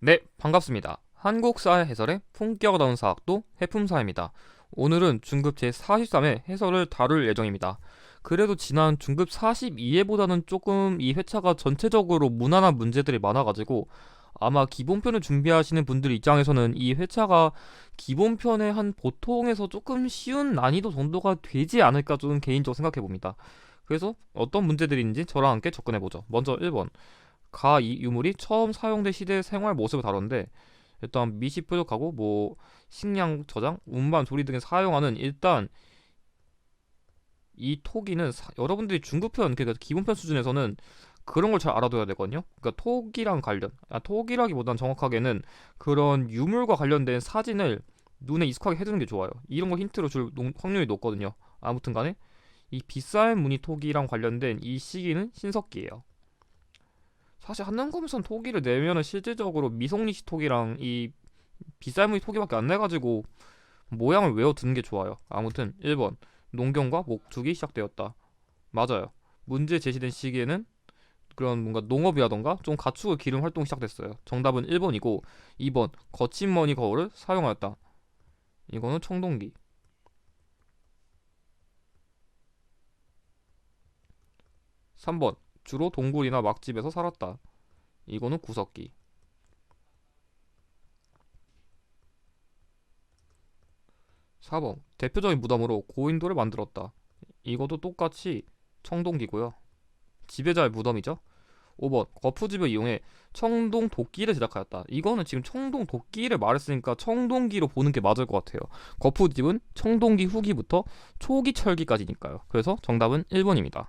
네, 반갑습니다. 한국사회 해설의 품격다운 사학도 해품사입니다. 오늘은 중급 제43회 해설을 다룰 예정입니다. 그래도 지난 중급 42회보다는 조금 이 회차가 전체적으로 무난한 문제들이 많아가지고 아마 기본편을 준비하시는 분들 입장에서는 이 회차가 기본편의 한 보통에서 조금 쉬운 난이도 정도가 되지 않을까 좀 개인적으로 생각해 봅니다. 그래서 어떤 문제들인지 저랑 함께 접근해 보죠. 먼저 1번. 가 이 유물이 처음 사용된 시대의 생활 모습을 다루는데 일단 미시 뾰족하고 뭐 식량 저장, 운반 조리 등에 사용하는 일단 이 토기는 여러분들이 중급편 그러니까 기본편 수준에서는 그런 걸 잘 알아둬야 되거든요. 그러니까 토기랑 관련, 토기라기보단 정확하게는 그런 유물과 관련된 사진을 눈에 익숙하게 해두는 게 좋아요. 이런 거 힌트로 줄 확률이 높거든요. 아무튼간에 이 비싼 무늬 토기랑 관련된 이 시기는 신석기예요. 사실 한남검에선 토기를 내면은 실질적으로 미성리시 토기랑 이 비쌀무늬 토기밖에 안 내가지고 모양을 외워두는 게 좋아요. 아무튼 1번 농경과 목축이 시작되었다. 맞아요. 문제 제시된 시기에는 그런 뭔가 농업이라던가 좀 가축을 기른 활동이 시작됐어요. 정답은 1번이고 2번 거친 머니 거울을 사용하였다. 이거는 청동기. 3번 주로 동굴이나 막집에서 살았다. 이거는 구석기. 4번 대표적인 무덤으로 고인돌을 만들었다. 이것도 똑같이 청동기고요. 지배자의 무덤이죠. 5번 거푸집을 이용해 청동 도끼를 제작하였다. 이거는 지금 청동 도끼를 말했으니까 청동기로 보는 게 맞을 것 같아요. 거푸집은 청동기 후기부터 초기 철기까지니까요. 그래서 정답은 1번입니다.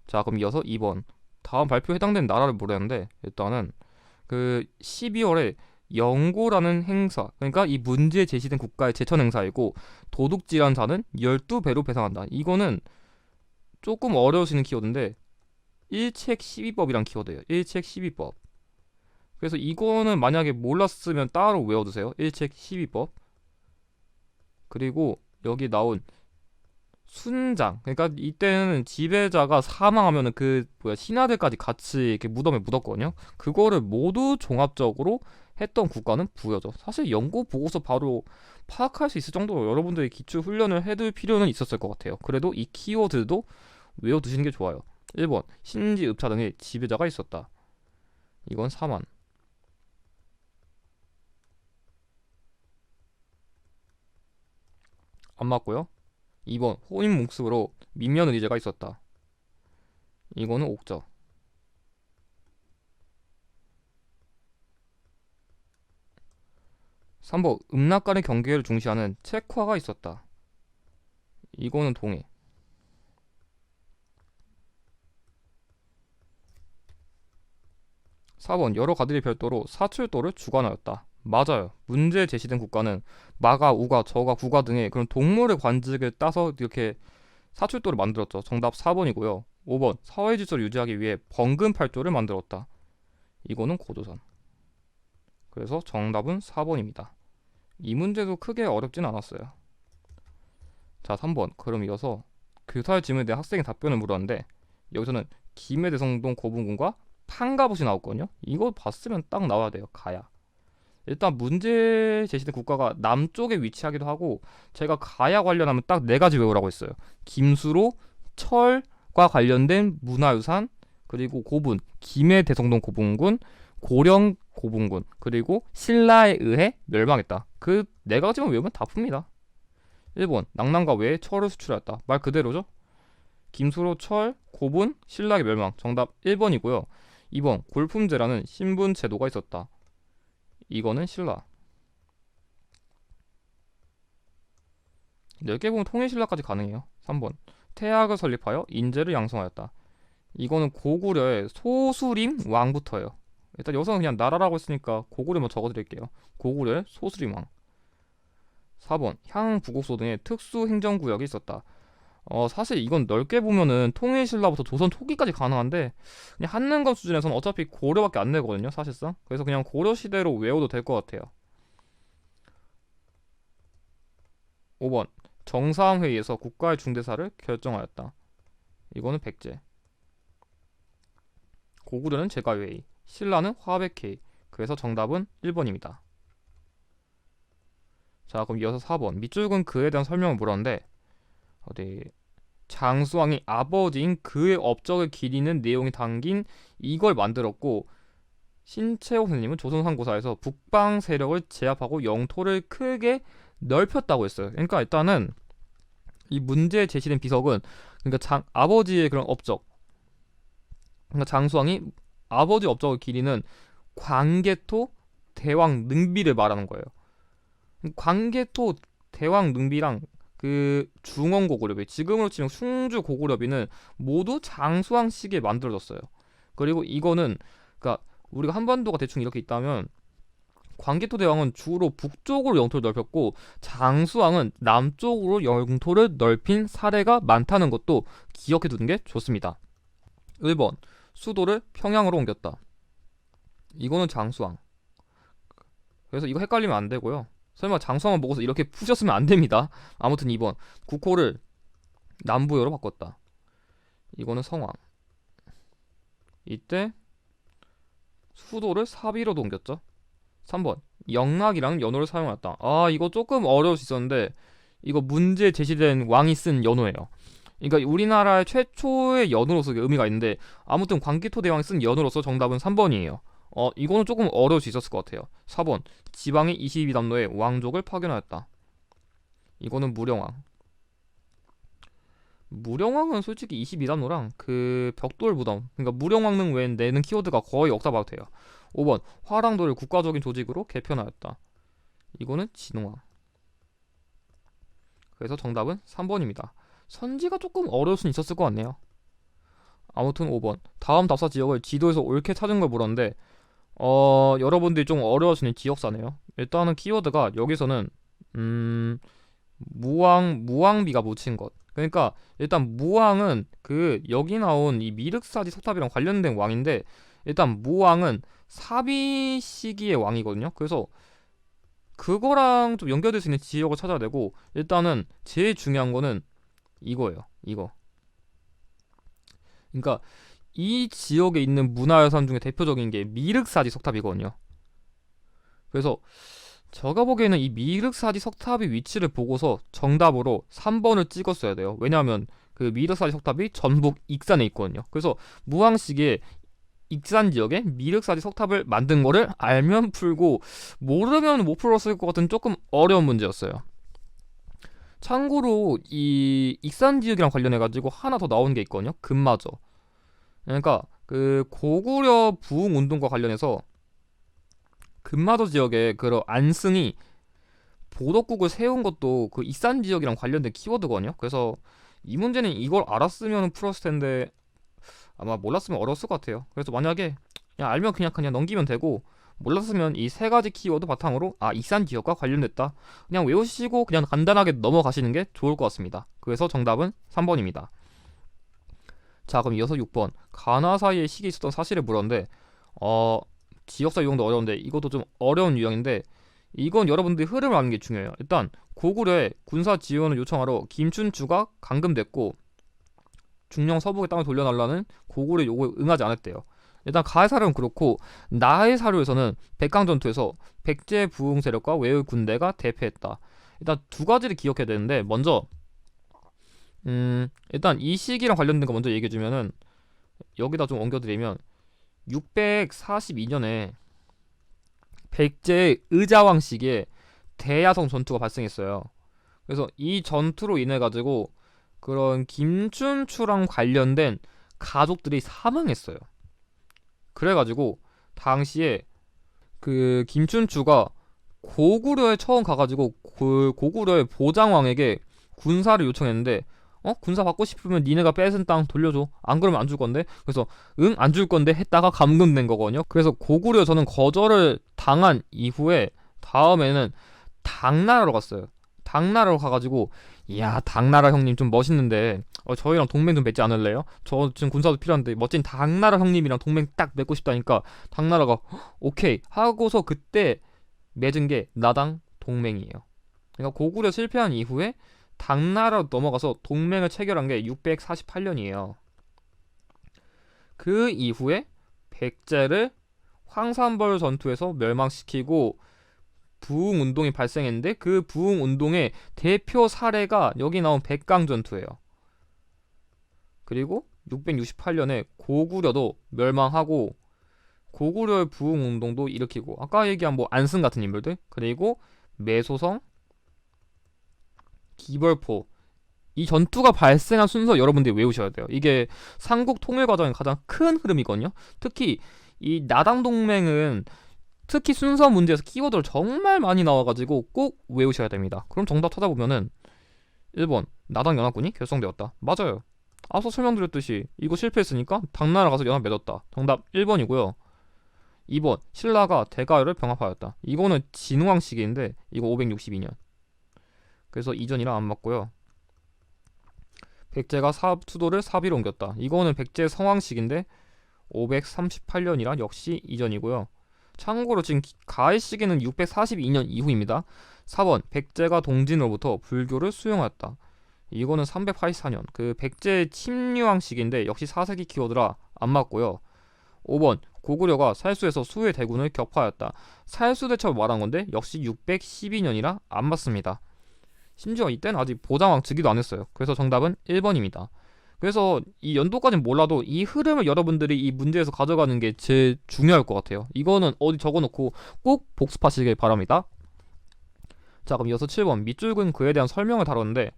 자, 그럼 이어서 2번. 다음 발표에 해당되는 나라를 모르겠는데 일단은 그 12월에 영고라는 행사, 그러니까 이 문제에 제시된 국가의 제천 행사이고 도둑질한 자는 12배로 배상한다. 이거는 조금 어려우시는 키워드인데 일책 12법이란 키워드예요. 일책 12법. 그래서 이거는 만약에 몰랐으면 따로 외워두세요. 일책 12법. 그리고 여기 나온 순장. 그러니까 이때는 지배자가 사망하면은 그 뭐야 신하들까지 같이 이렇게 무덤에 묻었거든요. 그거를 모두 종합적으로 했던 국가는 부여죠. 사실 연고 보고서 바로 파악할 수 있을 정도로 여러분들이 기출 훈련을 해둘 필요는 있었을 것 같아요. 그래도 이 키워드도 외워두시는 게 좋아요. 1번 신지 읍차 등의 지배자가 있었다. 이건 사만. 안 맞고요. 2번 혼인 뭉습으로 민면 의제가 있었다. 이거는 옥저. 3번 음락 간의 경계를 중시하는 책화가 있었다. 이거는 동해. 4번 여러 가들이 별도로 사출도를 주관하였다. 맞아요. 문제 제시된 국가는 마가, 우가, 저가, 구가 등의 그런 동물의 관직을 따서 이렇게 사출도를 만들었죠. 정답 4번이고요. 5번 사회 질서를 유지하기 위해 번금 팔조를 만들었다. 이거는 고조선. 그래서 정답은 4번입니다. 이 문제도 크게 어렵진 않았어요. 자, 3번. 그럼 이어서 교사의 질문에 대한 학생의 답변을 물었는데 여기서는 김해대성동 고분군과 판가봇이 나왔거든요. 이거 봤으면 딱 나와야 돼요. 가야. 일단 문제 제시된 국가가 남쪽에 위치하기도 하고 제가 가야 관련하면 딱 네 가지 외우라고 했어요. 김수로, 철과 관련된 문화유산, 그리고 고분, 김해대성동 고분군, 고령 고분군, 그리고 신라에 의해 멸망했다. 그 네 가지만 외우면 다 풉니다. 1번 낙남과 외에 철을 수출하였다. 말 그대로죠. 김수로, 철, 고분, 신라의 멸망. 정답 1번이고요. 2번 골품제라는 신분 제도가 있었다. 이거는 신라. 10개 보면 통일신라까지 가능해요. 3번 태학을 설립하여 인재를 양성하였다. 이거는 고구려의 소수림 왕부터예요. 일단 여기서는 그냥 나라라고 했으니까 고구려만 적어드릴게요. 고구려의 소수림 왕. 4번 향, 부곡소 등의 특수 행정구역이 있었다. 사실 이건 넓게 보면은 통일신라부터 조선 초기까지 가능한데 그냥 한능검 수준에서는 어차피 고려밖에 안 되거든요 사실상. 그래서 그냥 고려 시대로 외워도 될 것 같아요. 5번 정사항회의에서 국가의 중대사를 결정하였다. 이거는 백제. 고구려는 제갈회의, 신라는 화백회의, 그래서 정답은 1번입니다. 자, 그럼 이어서 4번. 밑줄은 그에 대한 설명을 물었는데 어디 장수왕이 아버지인 그의 업적을 기리는 내용이 담긴 이걸 만들었고, 신채호 선생님은 조선상고사에서 북방 세력을 제압하고 영토를 크게 넓혔다고 했어요. 그러니까 일단은 이 문제에 제시된 비석은, 그러니까 아버지의 그런 업적, 그러니까 장수왕이 아버지 업적을 기리는 광개토 대왕 능비를 말하는 거예요. 광개토 대왕 능비랑 그 중원 고구려비, 지금으로 치면 숭주 고구려비는 모두 장수왕 시기에 만들어졌어요. 그리고 이거는, 그러니까 우리가 한반도가 대충 이렇게 있다면 광개토 대왕은 주로 북쪽으로 영토를 넓혔고 장수왕은 남쪽으로 영토를 넓힌 사례가 많다는 것도 기억해 두는 게 좋습니다. 1번 수도를 평양으로 옮겼다. 이거는 장수왕. 그래서 이거 헷갈리면 안 되고요. 설마 장수왕을 보고서 이렇게 푸셨으면 안 됩니다. 아무튼 2번 국호를 남부여로 바꿨다. 이거는 성왕. 이때 수도를 사비로 옮겼죠. 3번 영락이라는 연호를 사용했다. 아, 이거 조금 어려울 수 있었는데 이거 문제에 제시된 왕이 쓴 연호예요. 그러니까 우리나라의 최초의 연호로서 의미가 있는데, 아무튼 광개토 대왕이 쓴 연호로서 정답은 3번이에요. 이거는 조금 어려울 수 있었을 것 같아요. 4번 지방의 22담로에 왕족을 파견하였다. 이거는 무령왕. 무령왕은 솔직히 22담로랑 그 벽돌 무덤, 그러니까 무령왕릉 외엔 내는 키워드가 거의 없다 봐도 돼요. 5번 화랑도를 국가적인 조직으로 개편하였다. 이거는 진흥왕. 그래서 정답은 3번입니다. 선지가 조금 어려울 수는 있었을 것 같네요. 아무튼 5번 다음 답사 지역을 지도에서 옳게 찾은 걸 물었는데 여러분들이 좀 어려워지는 지역사네요. 일단은 키워드가 여기서는 무왕비가 묻힌 것. 그러니까 일단 무왕은 그 여기 나온 이 미륵사지 석탑이랑 관련된 왕인데, 일단 무왕은 사비 시기의 왕이거든요. 그래서 그거랑 좀 연결될 수 있는 지역을 찾아야 되고, 일단은 제일 중요한 거는 이거예요. 이거. 그러니까 이 지역에 있는 문화유산 중에 대표적인 게 미륵사지 석탑이거든요. 그래서 제가 보기에는 이 미륵사지 석탑의 위치를 보고서 정답으로 3번을 찍었어야 돼요. 왜냐하면 그 미륵사지 석탑이 전북 익산에 있거든요. 그래서 무왕 시기에 익산 지역에 미륵사지 석탑을 만든 거를 알면 풀고 모르면 못 풀었을 것 같은 조금 어려운 문제였어요. 참고로 이 익산 지역이랑 관련해가지고 하나 더 나온 게 있거든요. 금마저. 그러니까 그 고구려 부흥 운동과 관련해서 금마저 지역에 그런 안승이 보덕국을 세운 것도 그 익산 지역이랑 관련된 키워드거든요. 그래서 이 문제는 이걸 알았으면 풀었을 텐데 아마 몰랐으면 어려웠을 것 같아요. 그래서 만약에 그냥 알면 그냥 넘기면 되고, 몰랐으면 이 세 가지 키워드 바탕으로 익산 지역과 관련됐다, 그냥 외우시고 그냥 간단하게 넘어가시는 게 좋을 것 같습니다. 그래서 정답은 3번입니다. 자, 그럼 이어서 6번 가나 사이에 시기에 있었던 사실을 물었는데, 지역사 유형도 어려운데 이것도 좀 어려운 유형인데, 이건 여러분들이 흐름을 아는 게 중요해요. 일단 고구려에 군사 지원을 요청하러 김춘추가 감금됐고 중령 서북의 땅을 돌려달라는 고구려 요구에 응하지 않았대요. 일단 가해사료는 그렇고, 나해사료에서는 백강전투에서 백제 부흥 세력과 외의 군대가 대패했다. 일단 두 가지를 기억해야 되는데, 먼저 일단 이 시기랑 관련된 거 먼저 얘기해주면은, 여기다 좀 옮겨드리면 642년에 백제의 의자왕 시기에 대야성 전투가 발생했어요. 그래서 이 전투로 인해 가지고 그런 김춘추랑 관련된 가족들이 사망했어요. 그래가지고 당시에 그 김춘추가 고구려에 처음 가가지고 그 고구려의 보장왕에게 군사를 요청했는데, 군사 받고 싶으면 니네가 뺏은 땅 돌려줘, 안 그러면 안 줄 건데. 그래서 응, 안 줄 건데 했다가 감금된 거거든요. 그래서 고구려 저는 거절을 당한 이후에 다음에는 당나라로 갔어요. 당나라로 가가지고, 이야 당나라 형님 좀 멋있는데 저희랑 동맹 좀 맺지 않을래요? 저 지금 군사도 필요한데 멋진 당나라 형님이랑 동맹 딱 맺고 싶다니까 당나라가 오케이 하고서 그때 맺은 게 나당 동맹이에요. 그러니까 고구려 실패한 이후에 당나라로 넘어가서 동맹을 체결한 게 648년이에요. 그 이후에 백제를 황산벌 전투에서 멸망시키고 부흥운동이 발생했는데 그 부흥운동의 대표 사례가 여기 나온 백강 전투예요. 그리고 668년에 고구려도 멸망하고 고구려의 부흥운동도 일으키고 아까 얘기한 뭐 안승 같은 인물들 그리고 매소성, 기벌포 이 전투가 발생한 순서 여러분들이 외우셔야 돼요. 이게 삼국 통일 과정의 가장 큰 흐름이거든요. 특히 이 나당 동맹은 특히 순서 문제에서 키워드를 정말 많이 나와가지고 꼭 외우셔야 됩니다. 그럼 정답 찾아보면은 1번 나당 연합군이 결성되었다. 맞아요. 앞서 설명드렸듯이 이거 실패했으니까 당나라 가서 연합 맺었다. 정답 1번이고요. 2번 신라가 대가를 병합하였다. 이거는 진흥왕 시기인데 이거 562년. 그래서 이전이랑 안 맞고요. 백제가 수도를 사비로 옮겼다. 이거는 백제 성왕 시기인데 538년이라 역시 이전이고요. 참고로 지금 가해 시기는 642년 이후입니다. 4번 백제가 동진으로부터 불교를 수용하였다. 이거는 384년 그 백제 침류왕 시기인데 역시 4세기 키워드라 안 맞고요. 5번 고구려가 살수에서 수의 대군을 격파하였다. 살수대첩을 말한 건데 역시 612년이라 안 맞습니다. 심지어 이때는 아직 보장왕 즉위도 안 했어요. 그래서 정답은 1번입니다. 그래서 이 연도까지는 몰라도 이 흐름을 여러분들이 이 문제에서 가져가는 게 제일 중요할 것 같아요. 이거는 어디 적어놓고 꼭 복습하시길 바랍니다. 자, 그럼 이어서 7번 밑줄근 그에 대한 설명을 다뤘는데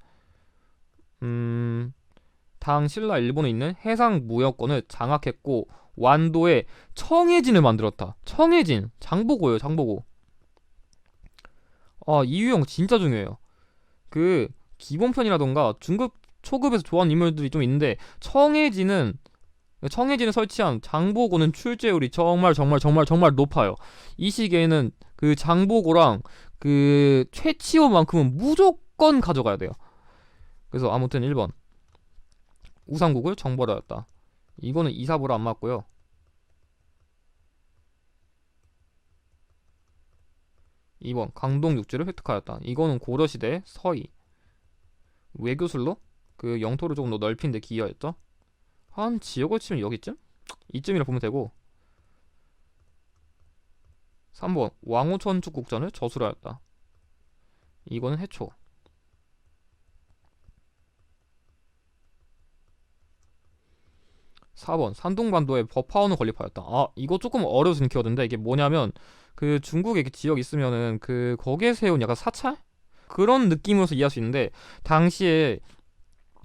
당 신라 일본에 있는 해상 무역권을 장악했고 완도에 청해진을 만들었다. 청해진 장보고예요. 장보고. 이 유형 진짜 중요해요. 그 기본편이라던가 중급 초급에서 좋아하는 인물들이 좀 있는데 청해진을 설치한 장보고는 출제율이 정말 높아요. 이 시기에는 그 장보고랑 그 최치원만큼은 무조건 가져가야 돼요. 그래서 아무튼 1번 우상국을 정벌하였다. 이거는 이사보라 안 맞고요. 2번 강동 육지를 획득하였다. 이거는 고려시대 서희. 외교술로 그 영토를 조금 더 넓힌 데 기여했죠. 한 지역을 치면 여기쯤? 이쯤이라 보면 되고. 3번 왕후천축국전을 저술하였다. 이거는 해초. 4번 산둥반도에 법화원을 건립하였다. 이거 조금 어려워지는 키워드인데 이게 뭐냐면 그 중국에 이렇게 지역 있으면은 그 거기에 세운 약간 사찰? 그런 느낌으로서 이해할 수 있는데 당시에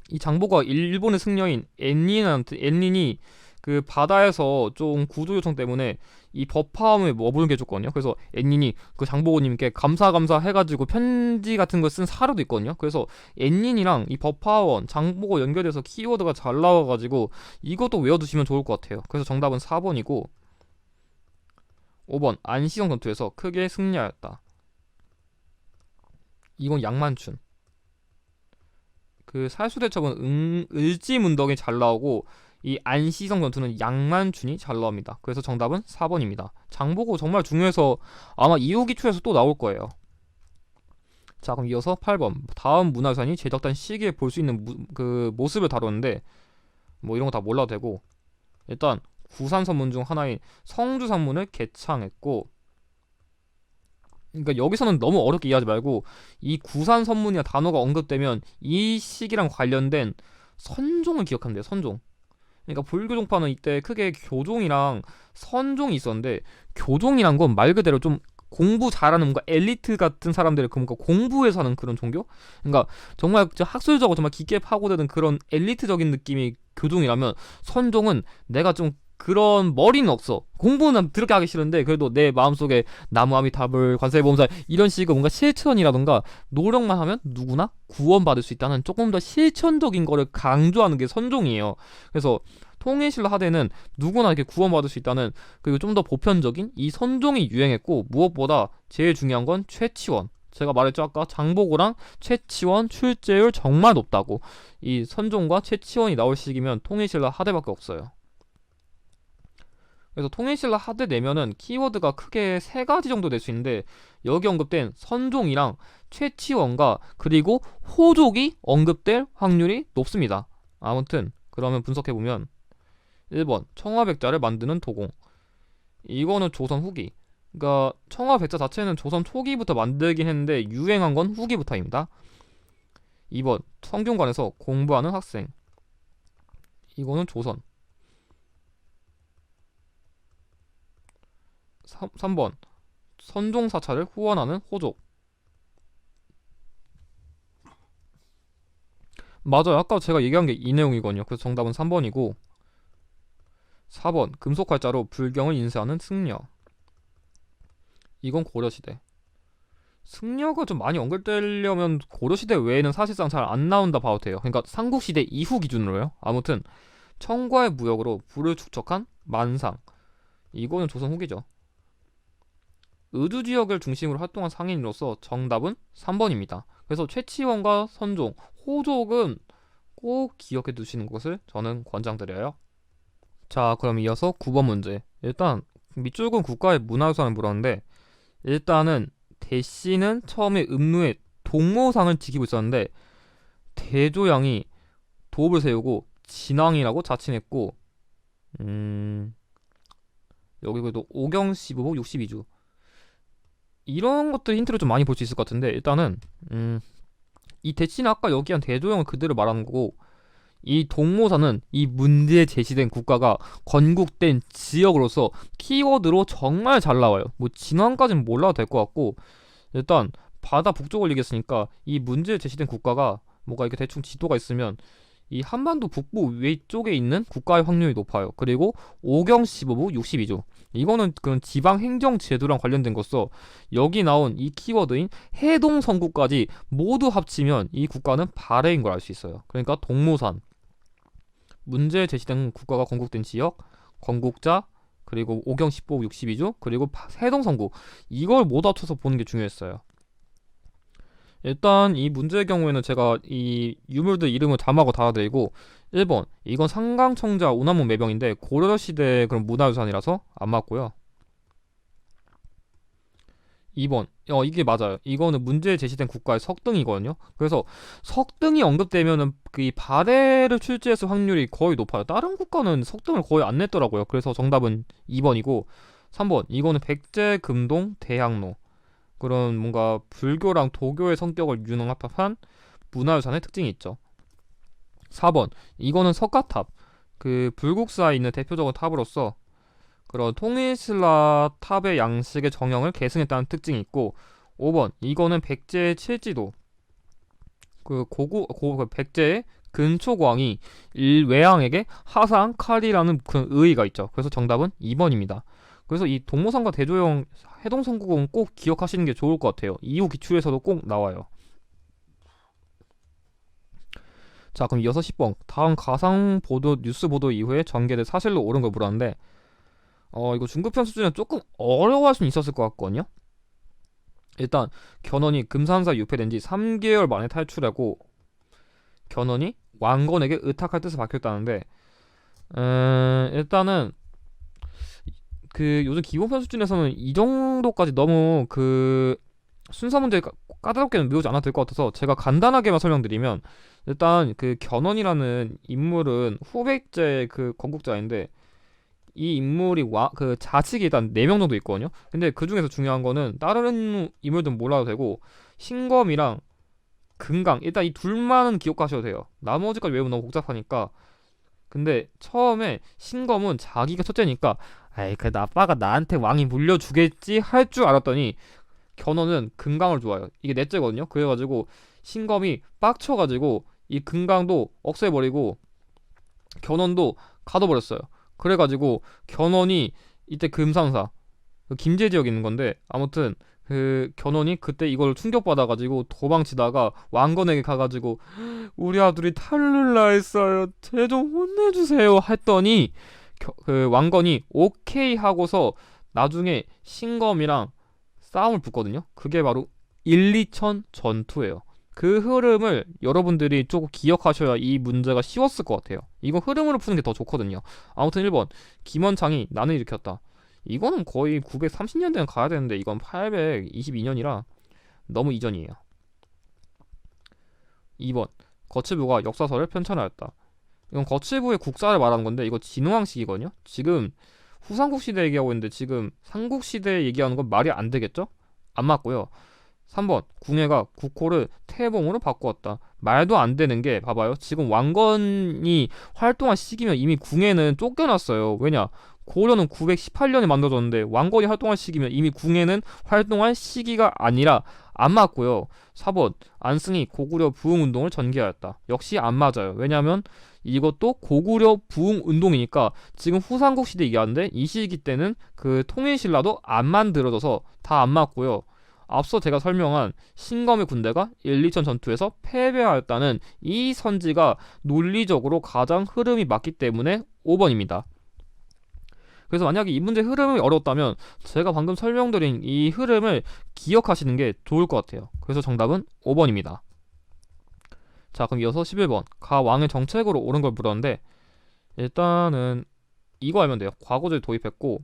이 장보고가 일본의 승려인 엔린이 그 바다에서 좀 구조 요청 때문에 이 법화함을 머물게 해줬거든요. 그래서 엔린이 그 장보고님께 감사 해가지고 편지 같은 거 쓴 사료도 있거든요. 그래서 엔린이랑 이 법화원 장보고 연결돼서 키워드가 잘 나와가지고 이것도 외워두시면 좋을 것 같아요. 그래서 정답은 4번이고 5번 안시성 전투에서 크게 승리하였다. 이건 양만춘. 그 살수대첩은 을지문덕이 잘 나오고 이 안시성 전투는 양만춘이 잘 나옵니다. 그래서 정답은 4번입니다. 장보고 정말 중요해서 아마 이후기초에서 또 나올 거예요. 자, 그럼 이어서 8번 다음 문화유산이 제작된 시기에 볼 수 있는 그 모습을 다뤘는데 뭐 이런 거 다 몰라도 되고 일단 구산선문 중 하나인 성주산문을 개창했고 그러니까 여기서는 너무 어렵게 이해하지 말고 이 구산선문이나 단어가 언급되면 이 시기랑 관련된 선종을 기억하면 돼요. 선종. 그러니까 불교종파는 이때 크게 교종이랑 선종이 있었는데 교종이란 건 말 그대로 좀 공부 잘하는 뭔가 엘리트 같은 사람들의 뭔가 공부해서 하는 그런 종교? 그러니까 정말 학술적으로 정말 깊게 파고드는 그런 엘리트적인 느낌이 교종이라면 선종은 내가 좀 그런 머리는 없어. 공부는 그렇게 하기 싫은데 그래도 내 마음속에 나무아미타불 관세음보살 이런 식으로 뭔가 실천이라던가 노력만 하면 누구나 구원받을 수 있다는 조금 더 실천적인 거를 강조하는 게 선종이에요. 그래서 통일신라 하대는 누구나 이렇게 구원받을 수 있다는 그리고 좀 더 보편적인 이 선종이 유행했고 무엇보다 제일 중요한 건 최치원. 제가 말했죠 아까 장보고랑 최치원 출제율 정말 높다고. 이 선종과 최치원이 나올 시기면 통일신라 하대밖에 없어요. 그래서 통일신라 하대 내면은 키워드가 크게 3가지 정도 될 수 있는데 여기 언급된 선종이랑 최치원과 그리고 호족이 언급될 확률이 높습니다. 아무튼 그러면 분석해보면 1번 청화백자를 만드는 도공. 이거는 조선 후기. 그러니까 청화 백자 자체는 조선 초기부터 만들긴 했는데 유행한 건 후기부터입니다. 2번 성균관에서 공부하는 학생. 이거는 조선. 3번 선종사찰을 후원하는 호족. 맞아요. 아까 제가 얘기한 게 이 내용이거든요. 그래서 정답은 3번이고 4번 금속활자로 불경을 인쇄하는 승려. 이건 고려시대. 승려가 좀 많이 언급되려면 고려시대 외에는 사실상 잘 안 나온다 봐도 돼요. 그러니까 삼국시대 이후 기준으로요. 아무튼 청과의 무역으로 부를 축적한 만상. 이거는 조선 후기죠. 의주 지역을 중심으로 활동한 상인으로서 정답은 3번입니다. 그래서 최치원과 선종, 호족은 꼭 기억해 두시는 것을 저는 권장드려요. 자, 그럼 이어서 9번 문제. 일단 밑줄은 국가의 문화유산을 물었는데 일단은 대씨는 처음에 음루에 동모상을 지키고 있었는데 대조양이 도읍을 세우고 진왕이라고 자칭했고 여기 그래도 오경시보복 62주 이런 것들 힌트를 좀 많이 볼 수 있을 것 같은데 일단은 이 대씨는 아까 여기 한 대조영을 그대로 말하는 거고 이 동모사는 이 문제에 제시된 국가가 건국된 지역으로서 키워드로 정말 잘 나와요. 뭐 진왕까지는 몰라도 될 것 같고 일단 바다 북쪽을 얘기했으니까 이 문제에 제시된 국가가 뭐가 이렇게 대충 지도가 있으면 이 한반도 북부 위쪽에 있는 국가의 확률이 높아요. 그리고 오경 15부 62조. 이거는 그런 지방 행정 제도랑 관련된 것서 여기 나온 이 키워드인 해동 선구까지 모두 합치면 이 국가는 발해인 걸 알 수 있어요. 그러니까 동모산. 문제에 제시된 국가가 건국된 지역, 건국자, 그리고 오경 15부 62조, 그리고 해동 선구. 이걸 모두 합쳐서 보는 게 중요했어요. 일단 이 문제의 경우에는 제가 이 유물들 이름을 자막으로 달아드리고 1번 이건 상강청자 운하문 매병인데 고려시대 그런 문화유산이라서 안 맞고요. 2번 이게 맞아요. 이거는 문제에 제시된 국가의 석등이거든요. 그래서 석등이 언급되면은 그 발해를 출제했을 확률이 거의 높아요. 다른 국가는 석등을 거의 안 냈더라고요. 그래서 정답은 2번이고 3번 이거는 백제 금동 대학로 그런 뭔가 불교랑 도교의 성격을 융합한 문화유산의 특징이 있죠. 4번 이거는 석가탑 그 불국사에 있는 대표적인 탑으로서 그런 통일신라 탑의 양식의 정형을 계승했다는 특징이 있고 5번 이거는 백제의 칠지도 그 백제의 근초광이 일외양에게 하상 칼이라는 그런 의의가 있죠. 그래서 정답은 2번입니다. 그래서 이 동모상과 대조영 해동성국은 꼭 기억하시는 게 좋을 것 같아요. 이후 기출에서도 꼭 나와요. 자, 그럼 이어서 10번. 다음 가상 보도 뉴스 보도 이후에 전개된 사실로 옳은 걸 물었는데 이거 중급편 수준은 조금 어려워할 수는 있었을 것 같거든요. 일단 견훤이 금산사 유폐된 지 3개월 만에 탈출하고 견훤이 왕건에게 의탁할 뜻을 밝혔다는데 일단은 그 요즘 기본편 수준에서는 이 정도까지 너무 그 순서 문제 까다롭게는 외우지 않아도 될 것 같아서 제가 간단하게만 설명드리면 일단 그 견훤이라는 인물은 후백제 그 건국자인데 이 인물이 그 자식이 일단 4명 정도 있거든요. 근데 그 중에서 중요한 거는 다른 인물들은 몰라도 되고 신검이랑 금강 일단 이 둘만은 기억하셔도 돼요. 나머지까지 외우면 너무 복잡하니까. 근데 처음에 신검은 자기가 첫째니까 에이 그 아빠가 나한테 왕이 물려주겠지 할 줄 알았더니 견훤은 금강을 좋아해요. 이게 넷째거든요. 그래가지고 신검이 빡쳐가지고 이 금강도 없애버리고 견훤도 가둬버렸어요. 그래가지고 견훤이 이때 금상사 그 김제 지역에 있는 건데 아무튼 그 견훤이 그때 이걸 충격받아가지고 도망치다가 왕건에게 가가지고 우리 아들이 탈을 나했어요. 쟤 좀 혼내주세요 했더니 그 왕건이 오케이 하고서 나중에 신검이랑 싸움을 붙거든요. 그게 바로 1, 2천 전투예요. 그 흐름을 여러분들이 조금 기억하셔야 이 문제가 쉬웠을 것 같아요. 이건 흐름으로 푸는 게 더 좋거든요. 아무튼 1번 김원창이 난을 일으켰다. 이거는 거의 930년대는 가야 되는데 이건 822년이라 너무 이전이에요. 2번 거칠부가 역사서를 편찬하였다. 이건 거칠부의 국사를 말하는 건데 이거 진흥왕식이거든요. 지금 후삼국 시대 얘기하고 있는데 지금 삼국시대 얘기하는 건 말이 안 되겠죠? 안 맞고요. 3번 궁예가 국호를 태봉으로 바꾸었다. 말도 안 되는 게 봐봐요. 지금 왕건이 활동한 시기면 이미 궁예는 쫓겨났어요. 왜냐? 고려는 918년에 만들어졌는데 왕건이 활동한 시기면 이미 궁예는 활동한 시기가 아니라 안 맞고요. 4번 안승이 고구려 부흥운동을 전개하였다. 역시 안 맞아요. 왜냐하면 이것도 고구려 부흥운동이니까 지금 후삼국 시대 얘기하는데 이 시기 때는 그 통일신라도 안 만들어져서 다 안 맞고요. 앞서 제가 설명한 신검의 군대가 1, 2천 전투에서 패배하였다는 이 선지가 논리적으로 가장 흐름이 맞기 때문에 5번입니다. 그래서 만약에 이 문제 흐름이 어려웠다면 제가 방금 설명드린 이 흐름을 기억하시는 게 좋을 것 같아요. 그래서 정답은 5번입니다. 자, 그럼 이어서 11번 가 왕의 정책으로 옳은 걸 물었는데 일단은 이거 알면 돼요. 과거제를 도입했고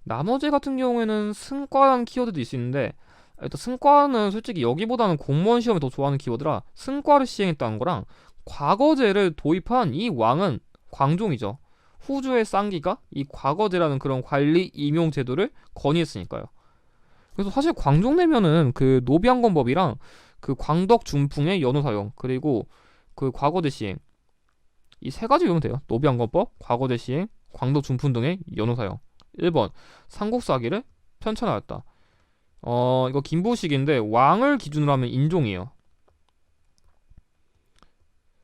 나머지 같은 경우에는 승과라는 키워드도 있는데 일단 승과는 솔직히 여기보다는 공무원 시험에 더 좋아하는 키워드라 승과를 시행했다는 거랑 과거제를 도입한 이 왕은 광종이죠. 후주의 쌍기가 이 과거제라는 그런 관리 임용 제도를 건의했으니까요. 그래서 사실 광종 내면은 그 노비항건법이랑 그 광덕 중풍의 연호 사용 그리고 그 과거제 시행 이 세 가지 외우면 돼요. 노비항건법, 과거제 시행, 광덕 중풍 등의 연호 사용. 1번 삼국사기를 편찬하였다. 이거 김보식인데 왕을 기준으로 하면 인종이에요.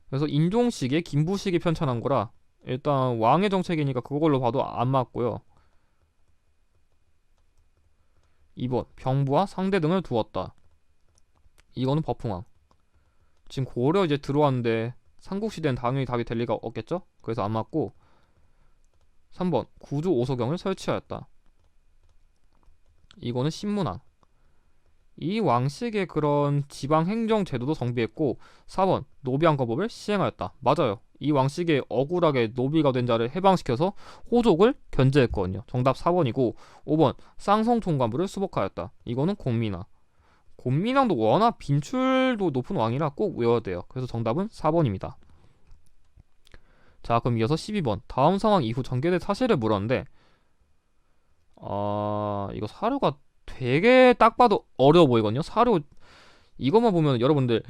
그래서 인종식에 김부식이 편찬한 거라 일단 왕의 정책이니까 그걸로 봐도 안 맞고요. 2번 병부와 상대 등을 두었다. 이거는 버풍왕. 지금 고려 이제 들어왔는데 삼국시대는 당연히 답이 될 리가 없겠죠? 그래서 안 맞고 3번 구주 오소경을 설치하였다. 이거는 신문왕. 이 왕식의 그런 지방 행정 제도도 정비했고 4번 노비항거법을 시행하였다. 맞아요. 이 왕식에 억울하게 노비가 된 자를 해방시켜서 호족을 견제했거든요. 정답 4번이고 5번 쌍성통관부를 수복하였다. 이거는 곤민왕. 곤민왕도 워낙 빈출도 높은 왕이라 꼭 외워야 돼요. 그래서 정답은 4번입니다. 자, 그럼 이어서 12번 다음 상황 이후 전개된 사실을 물었는데 이거 사료가 되게 딱 봐도 어려워 보이거든요. 사료 이것만 보면 여러분들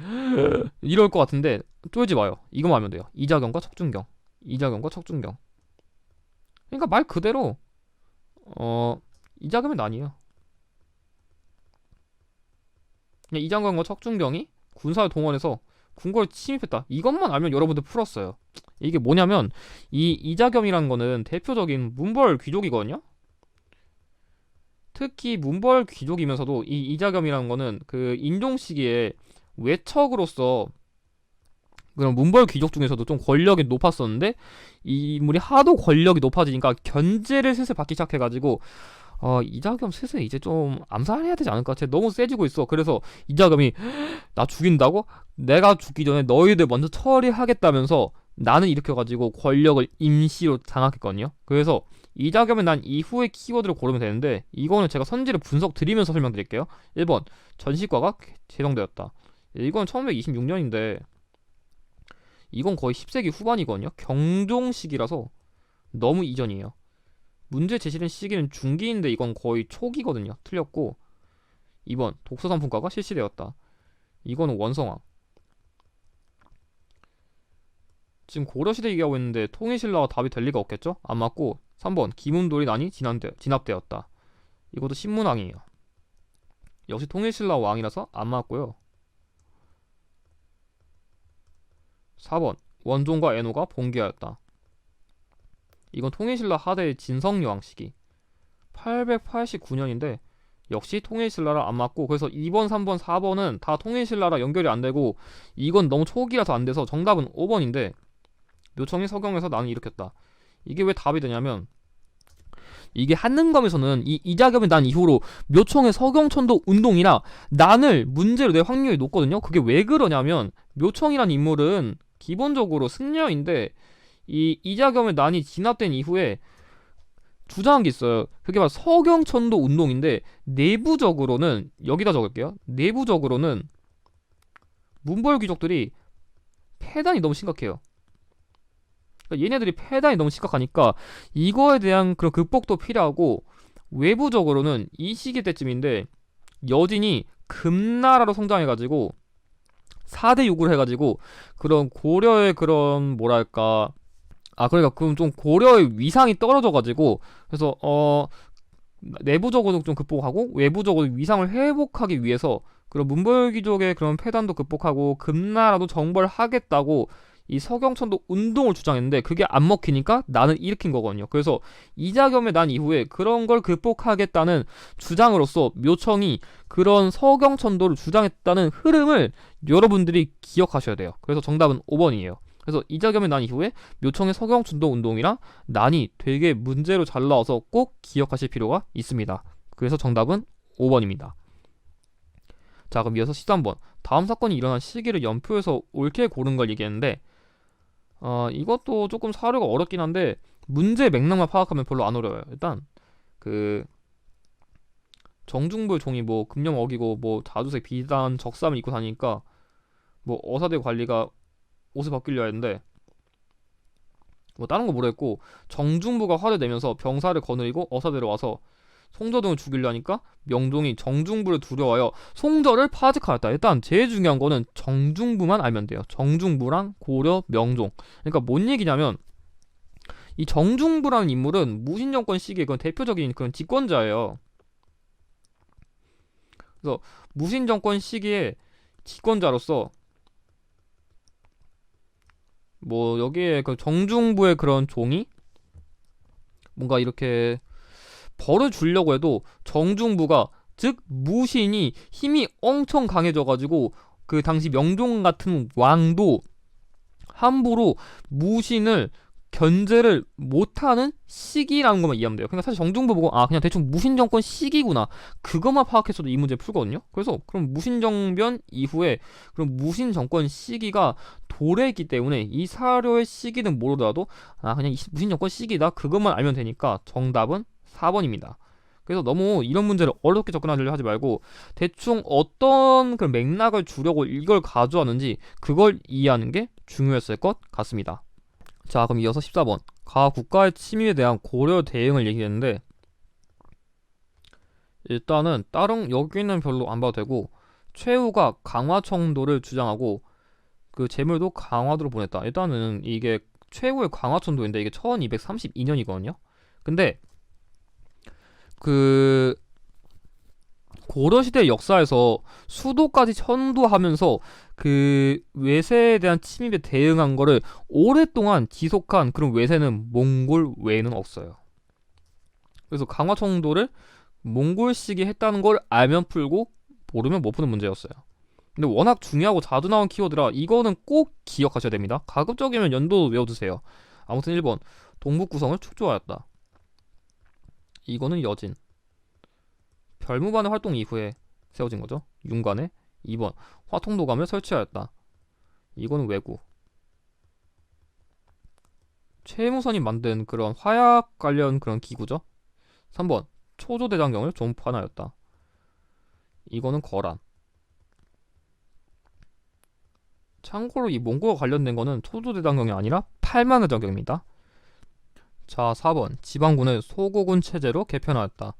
이럴 것 같은데 쫄지 마요. 이것만 하면 돼요. 이자겸과 척준경. 이자겸과 척준경. 그러니까 말 그대로 이자겸의 난이에요. 그냥 이자겸과 척준경이 군사를 동원해서 궁궐에 침입했다. 이것만 알면 여러분들 풀었어요. 이게 뭐냐면 이 이자겸이라는 거는 대표적인 문벌 귀족이거든요. 특히 문벌 귀족이면서도 이 이자겸이라는 거는 그 인종 시기에 외척으로서 그런 문벌 귀족 중에서도 좀 권력이 높았었는데 이 인물이 하도 권력이 높아지니까 견제를 슬슬 받기 시작해가지고 이자겸 슬슬 이제 좀 암살해야 되지 않을까? 쟤 너무 세지고 있어. 그래서 이자겸이 나 죽인다고? 내가 죽기 전에 너희들 먼저 처리하겠다면서 나는 일으켜가지고 권력을 임시로 장악했거든요. 그래서 이자겸은 난 이후의 키워드를 고르면 되는데 이거는 제가 선지를 분석 드리면서 설명드릴게요. 1번 전시과가 제정되었다. 이건 1126년인데 이건 거의 10세기 후반이거든요. 경종시기라서 너무 이전이에요. 문제 제시된 시기는 중기인데 이건 거의 초기거든요. 틀렸고 2번 독서상품과가 실시되었다. 이거는 원성왕. 지금 고려시대 얘기하고 있는데 통일신라가 답이 될 리가 없겠죠? 안 맞고 3번 김운돌이 난이 진압되었다. 이것도 신문왕이에요. 역시 통일신라 왕이라서 안 맞고요. 4번 원종과 애노가 봉기하였다. 이건 통일신라 하대의 진성여왕 시기 889년인데 역시 통일신라라 안 맞고 그래서 2번, 3번, 4번은 다 통일신라라 연결이 안 되고 이건 너무 초기라서 안 돼서 정답은 5번인데 묘청이 서경에서 난을 일으켰다. 이게 왜 답이 되냐면 이게 한능검에서는 이 이자겸이 난 이후로 묘청의 서경천도 운동이나 난을 문제로 낼 확률이 높거든요. 그게 왜 그러냐면 묘청이란 인물은 기본적으로 승려인데 이 이자겸의 난이 진압된 이후에 주장한 게 있어요. 그게 바로 서경천도 운동인데 내부적으로는 여기다 적을게요. 내부적으로는 문벌 귀족들이 폐단이 너무 심각해요. 그러니까 얘네들이 폐단이 너무 심각하니까 이거에 대한 그런 극복도 필요하고, 외부적으로는 이 시기 때쯤인데 여진이 금나라로 성장해가지고 4대 요구를 해가지고 그런 고려의 그런 뭐랄까, 그러니까 그럼 좀 고려의 위상이 떨어져가지고, 그래서 내부적으로 좀 극복하고 외부적으로 위상을 회복하기 위해서 그런 문벌귀족의 그런 폐단도 극복하고 금나라도 정벌하겠다고 이 서경천도 운동을 주장했는데 그게 안 먹히니까 나는 일으킨 거거든요. 그래서 이자겸의 난 이후에 그런 걸 극복하겠다는 주장으로서 묘청이 그런 서경천도를 주장했다는 흐름을 여러분들이 기억하셔야 돼요. 그래서 정답은 5번이에요. 그래서 이자겸의 난 이후에 묘청의 서경천도 운동이랑 난이 되게 문제로 잘 나와서 꼭 기억하실 필요가 있습니다. 그래서 정답은 5번입니다. 자, 그럼 이어서 13번. 다음 사건이 일어난 시기를 연표해서 옳게 고른 걸 얘기했는데, 이것도 조금 사료가 어렵긴 한데 문제 맥락만 파악하면 별로 안 어려워요. 일단 그 정중부의 종이 뭐 금령 어기고 뭐 자주색 비단 적삼을 입고 다니니까 뭐 어사대 관리가 옷을 바뀌려 했는데 뭐 다른 거 모르겠고, 정중부가 화를 내면서 병사를 거느리고 어사대로 와서 송저등을 죽이려 하니까 명종이 정중부를 두려워하여 송저를 파직하였다. 일단 제일 중요한 거는 정중부만 알면 돼요. 정중부랑 고려, 명종. 그러니까 뭔 얘기냐면 이 정중부라는 인물은 무신정권 시기의 그런 대표적인 그런 집권자예요. 그래서 무신정권 시기의 집권자로서 뭐 여기에 그 정중부의 그런 종이 뭔가 이렇게 벌을 주려고 해도 정중부가, 즉 무신이 힘이 엄청 강해져가지고 그 당시 명종 같은 왕도 함부로 무신을 견제를 못하는 시기라는 것만 이해하면 돼요. 그러니까 사실 정중부 보고 그냥 대충 무신정권 시기구나 그것만 파악했어도 이 문제 풀거든요. 그래서 그럼 무신정변 이후에 그럼 무신정권 시기가 도래이기 때문에 이 사료의 시기는 모르더라도 그냥 무신정권 시기다 그것만 알면 되니까 정답은 4번입니다. 그래서 너무 이런 문제를 어렵게 접근하려고 하지 말고 대충 어떤 그 맥락을 주려고 이걸 가져왔는지 그걸 이해하는 게 중요했을 것 같습니다. 자, 그럼 이어서 14번. 가 국가의 침입에 대한 고려 대응을 얘기했는데, 일단은 다른 여기는 별로 안 봐도 되고, 최후가 강화청도를 주장하고 그 재물도 강화도로 보냈다. 일단은 이게 최후의 강화청도인데 이게 1232년이거든요. 근데 그 고려시대 역사에서 수도까지 천도하면서 그 외세에 대한 침입에 대응한 거를 오랫동안 지속한 그런 외세는 몽골 외에는 없어요. 그래서 강화청도를 몽골식이 했다는 걸 알면 풀고 모르면 못 푸는 문제였어요. 근데 워낙 중요하고 자주 나온 키워드라 이거는 꼭 기억하셔야 됩니다. 가급적이면 연도 외워두세요. 아무튼 1번 동북구성을 축조하였다. 이거는 여진. 별무반의 활동 이후에 세워진 거죠. 윤관에. 2번 화통도감을 설치하였다. 이거는 왜구. 최무선이 만든 그런 화약 관련 그런 기구죠. 3번 초조대장경을 존판하였다. 이거는 거란. 참고로 이 몽골과 관련된 거는 초조대장경이 아니라 팔만의장경입니다. 자, 4번 지방군을 소고군 체제로 개편하였다.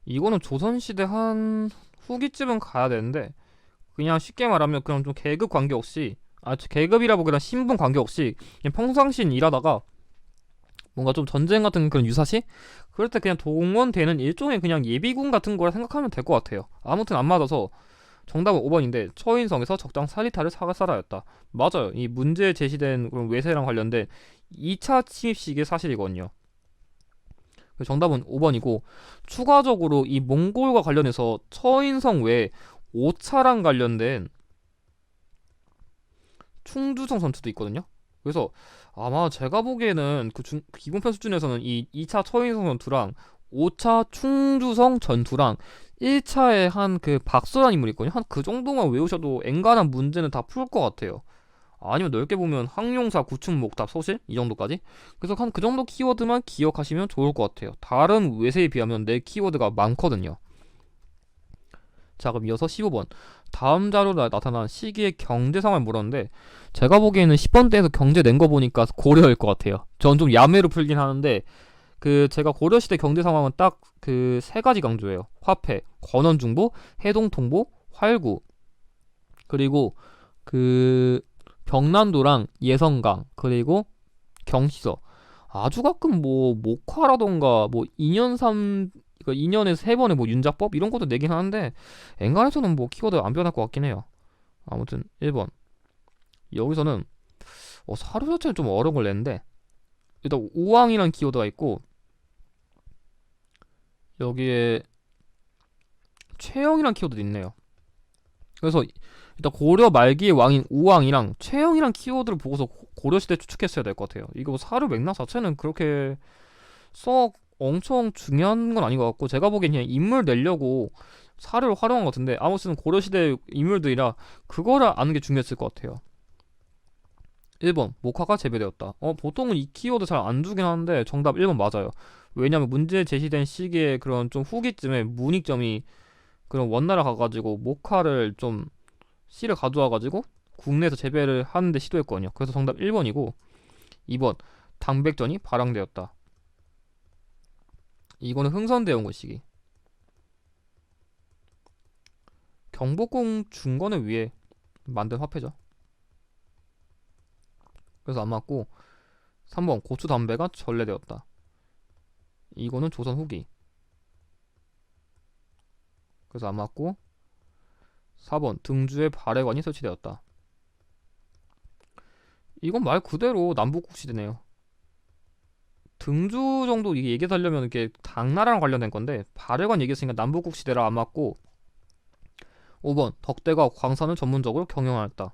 이거는 조선시대 한 후기쯤은 가야 되는데 그냥 쉽게 말하면 그냥 좀 계급 관계없이, 계급이라보기보다 신분 관계없이 그냥 평상시 일하다가 뭔가 좀 전쟁 같은 그런 유사시? 그럴 때 그냥 동원되는 일종의 그냥 예비군 같은 거라 생각하면 될 것 같아요. 아무튼 안 맞아서 정답은 5번인데 처인성에서 적당 사리타를 사살하였다. 맞아요. 이 문제에 제시된 그런 외세랑 관련된 2차 침입 시기의 사실이거든요. 정답은 5번이고, 추가적으로 이 몽골과 관련해서 처인성 외에 5차랑 관련된 충주성 전투도 있거든요. 그래서 아마 제가 보기에는 그 기본편 수준에서는 이 2차 처인성 전투랑 5차 충주성 전투랑 1차에 한 그 박서란 인물이 있거든요. 한 그 정도만 외우셔도 엔간한 문제는 다 풀 것 같아요. 아니면 넓게 보면 항용사, 구축, 목탑, 소실 이 정도까지. 그래서 한 그 정도 키워드만 기억하시면 좋을 것 같아요. 다른 외세에 비하면 내 키워드가 많거든요. 자, 그럼 이어서 15번. 다음 자료에 나타난 시기의 경제 상황을 물었는데 제가 보기에는 10번대에서 경제 낸 거 보니까 고려일 것 같아요. 전 좀 야매로 풀긴 하는데 제가 고려시대 경제 상황은 딱 그 세 가지 강조해요. 화폐, 권원중보, 해동통보, 활구, 그리고 그 병난도랑 예성강, 그리고 경시서. 아주 가끔 뭐 목화라던가 뭐 2년 3 2년에 3번의 뭐 윤작법 이런 것도 내긴 하는데 엔간해서는 뭐 키워드 안 변할 것 같긴 해요. 아무튼 1번. 여기서는 사료 자체는 좀 어려운 걸 냈는데 일단 우왕이란 키워드가 있고 여기에 최영이란 키워드도 있네요. 그래서 일단 고려 말기의 왕인 우왕이랑 최영이란 키워드를 보고서 고려시대 추측했어야 될 것 같아요. 이거 뭐 사료 맥락 자체는 그렇게 썩 엄청 중요한 건 아닌 것 같고 제가 보기엔 그냥 인물 내려고 사료를 활용한 것 같은데 아무튼 고려시대 인물들이라 그거를 아는 게 중요했을 것 같아요. 1번 목화가 재배되었다. 보통은 이 키워드 잘 안 주긴 하는데 정답 1번 맞아요. 왜냐면 문제 제시된 시기에 그런 좀 후기쯤에 문익점이 그런 원나라 가가지고 목화를 좀 씨를 가져와가지고 국내에서 재배를 하는데 시도했거든요. 그래서 정답 1번이고 2번 당백전이 발행되었다. 이거는 흥선대원군 시기. 경복궁 중건을 위해 만든 화폐죠. 그래서 안 맞고 3번 고추 담배가 전래되었다. 이거는 조선 후기. 그래서 안 맞고 4번 등주에 발해관이 설치되었다. 이건 말 그대로 남북국 시대네요. 등주 정도 이게 얘기하려면 이게 당나라랑 관련된 건데 발해관 얘기했으니까 남북국 시대라 안 맞고 5번 덕대가 광산을 전문적으로 경영하였다.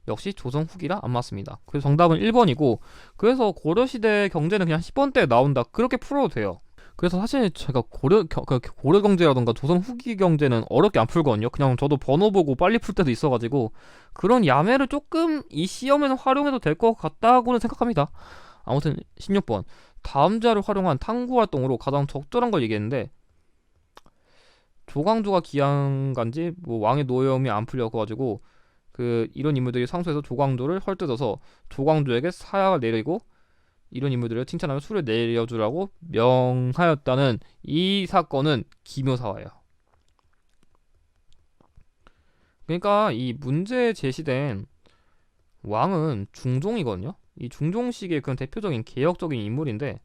역시 조선 후기라 안 맞습니다. 그래서 정답은 1번이고 그래서 고려시대 경제는 그냥 10번 때 나온다 그렇게 풀어도 돼요. 그래서 사실 제가 고려 경제라던가 조선 후기 경제는 어렵게 안 풀거든요. 그냥 저도 번호 보고 빨리 풀 때도 있어가지고 그런 야매를 조금 이 시험에서 활용해도 될 것 같다고는 생각합니다. 아무튼 16번 다음 자를 활용한 탐구 활동으로 가장 적절한 걸 얘기했는데 조광조가 기한간지 뭐 왕의 노여움이 안 풀려가지고 이런 인물들이 상소해서 조광조를 헐뜯어서 조광조에게 사약을 내리고 이런 인물들을 칭찬하며 술을 내려주라고 명하였다는 이 사건은 기묘사화예요. 그러니까 이 문제에 제시된 왕은 중종이거든요. 이 중종식의 그런 대표적인 개혁적인 인물인데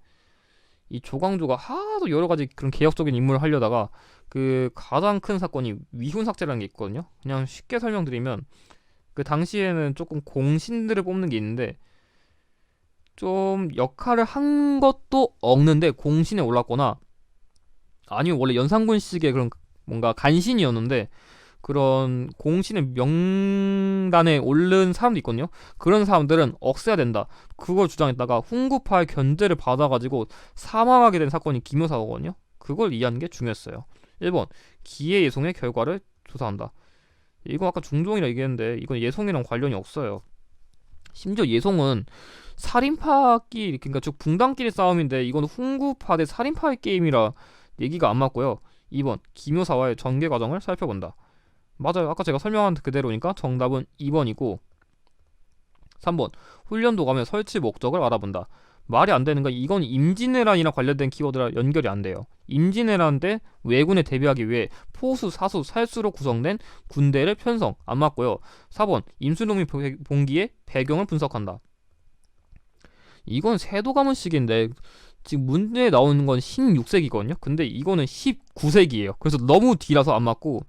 이 조광조가 하도 여러 가지 그런 개혁적인 인물을 하려다가 가장 큰 사건이 위훈삭제라는 게 있거든요. 그냥 쉽게 설명드리면 당시에는 조금 공신들을 뽑는 게 있는데 좀 역할을 한 것도 없는데 공신에 올랐거나 아니면 원래 연산군식의 그런 뭔가 간신이었는데 그런 공신의 명단에 오른 사람도 있거든요. 그런 사람들은 없애야 된다. 그걸 주장했다가 훈구파의 견제를 받아가지고 사망하게 된 사건이 기묘사거든요. 그걸 이해하는 게 중요했어요. 1번 기의 예송의 결과를 조사한다. 이거 아까 중종이라 얘기했는데 이건 예송이랑 관련이 없어요. 심지어 예송은 살인파끼리 그러니까 즉 붕당끼리 싸움인데 이건 훈구파 대 살인파의 게임이라 얘기가 안 맞고요. 2번 기묘사화의 전개 과정을 살펴본다. 맞아요. 아까 제가 설명한 그대로니까 정답은 2번이고 3번 훈련도 가면 설치 목적을 알아본다. 말이 안 되는 건 이건 임진왜란이랑 관련된 키워드라 연결이 안 돼요. 임진왜란 때 왜군에 대비하기 위해 포수, 사수, 살수로 구성된 군대를 편성 안 맞고요. 4번 임수룡이 봉기의 배경을 분석한다. 이건 세도 가문식인데 지금 문제에 나오는 건 16세기거든요. 근데 이거는 19세기예요. 그래서 너무 뒤라서 안 맞고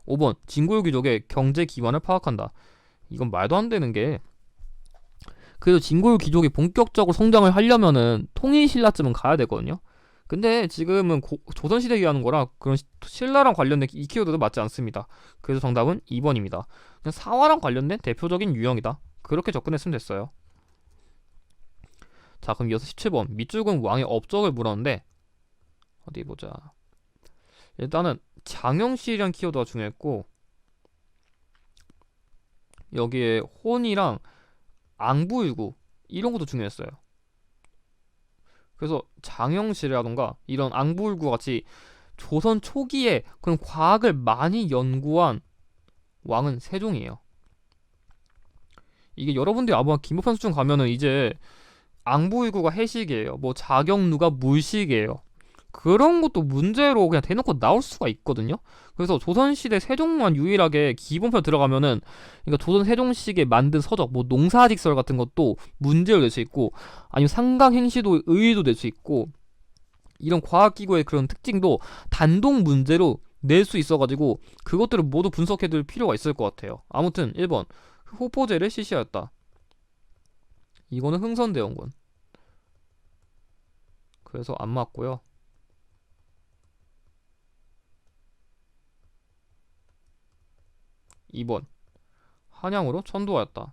5번 진골귀족의 경제 기반을 파악한다. 이건 말도 안 되는 게 그래도 진골귀족이 본격적으로 성장을 하려면은 통일신라쯤은 가야 되거든요. 근데 지금은 조선시대 얘기하는 거라 그런 신라랑 관련된 이 키워드도 맞지 않습니다. 그래서 정답은 2번입니다. 그냥 사화랑 관련된 대표적인 유형이다. 그렇게 접근했으면 됐어요. 자, 그럼 이어서 17번 밑줄근 왕의 업적을 물었는데 어디 보자. 일단은 장영실이란 키워드가 중요했고 여기에 혼이랑 앙부일구 이런 것도 중요했어요. 그래서 장영실이라던가 이런 앙부일구 같이 조선 초기에 그런 과학을 많이 연구한 왕은 세종이에요. 이게 여러분들이 아마 김보편수중 가면은 이제 앙부의구가 해식이에요. 뭐 자경루가 물식이에요. 그런 것도 문제로 그냥 대놓고 나올 수가 있거든요. 그래서 조선시대 세종만 유일하게 기본편 들어가면은, 그러니까 조선 세종시기에 만든 서적, 뭐 농사직설 같은 것도 문제로 낼 수 있고, 아니면 상강행시도 의의도 낼 수 있고, 이런 과학기구의 그런 특징도 단독 문제로 낼 수 있어가지고 그것들을 모두 분석해둘 필요가 있을 것 같아요. 아무튼 1번 호포제를 실시하였다. 이거는 흥선대원군. 그래서 안 맞고요. 2번 한양으로 천도하였다.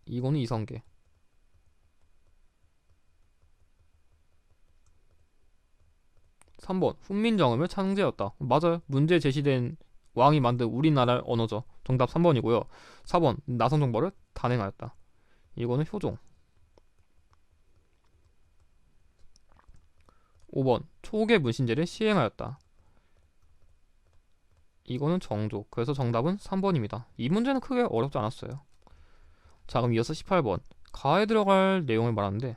이거는 이성계. 3번 훈민정음을 창제하였다. 맞아요. 문제 제시된 왕이 만든 우리나라 언어죠. 정답 3번이고요. 4번 나선정벌을 단행하였다. 이거는 효종. 5번 초계 문신제를 시행하였다. 이거는 정조. 그래서 정답은 3번입니다. 이 문제는 크게 어렵지 않았어요. 자, 그럼 이어서 18번 가에 들어갈 내용을 말하는데,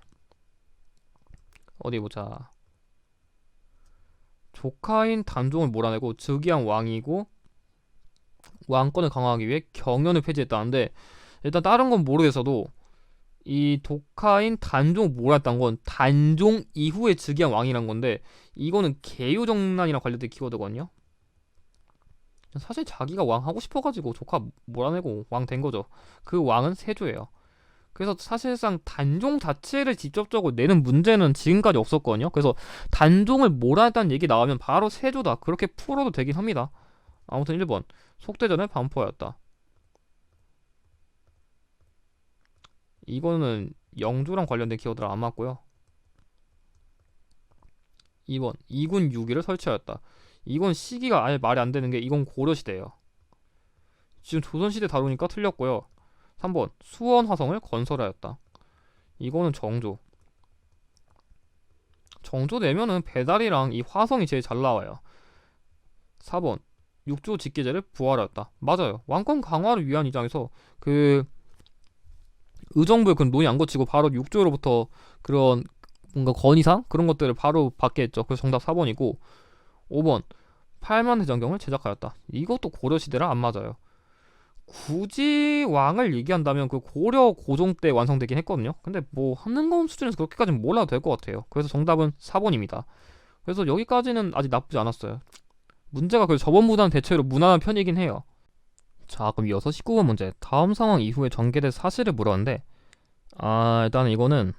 어디 보자. 조카인 단종을 몰아내고 즉위한 왕이고 왕권을 강화하기 위해 경연을 폐지했다는데, 일단 다른 건 모르겠어도 이 조카인 단종을 몰아냈다는 건 단종 이후에 즉위한 왕이란 건데, 이거는 개유정난이랑 관련된 키워드거든요. 사실 자기가 왕 하고 싶어가지고 조카 몰아내고 왕 된 거죠. 그 왕은 세조예요. 그래서 사실상 단종 자체를 직접적으로 내는 문제는 지금까지 없었거든요. 그래서 단종을 몰아냈다는 얘기 나오면 바로 세조다, 그렇게 풀어도 되긴 합니다. 아무튼 1번 속대전을 반포하였다. 이거는 영조랑 관련된 키워드라 안 맞고요. 2번 이군 6위를 설치하였다. 이건 시기가 아예 말이 안 되는 게, 이건 고려시대예요. 지금 조선시대 다루니까 틀렸고요. 3번 수원 화성을 건설하였다. 이거는 정조. 정조 내면은 배달이랑 이 화성이 제일 잘 나와요. 4번 육조 직계제를 부활하였다. 맞아요. 왕권 강화를 위한 입장에서 그 의정부의 그런 논의 안 거치고 바로 육조로부터 그런 뭔가 건의사항 그런 것들을 바로 받게 했죠. 그래서 정답 4번이고, 5번 팔만대장경을 제작하였다. 이것도 고려시대랑 안 맞아요. 굳이 왕을 얘기한다면 그 고려 고종 때 완성되긴 했거든요. 근데 뭐 한능검 수준에서 그렇게까지는 몰라도 될 것 같아요. 그래서 정답은 4번입니다. 그래서 여기까지는 아직 나쁘지 않았어요. 문제가 그 저번보다는 대체로 무난한 편이긴 해요. 자, 그럼 이어서 19번 문제. 다음 상황 이후에 전개된 사실을 물었는데, 일단 이거는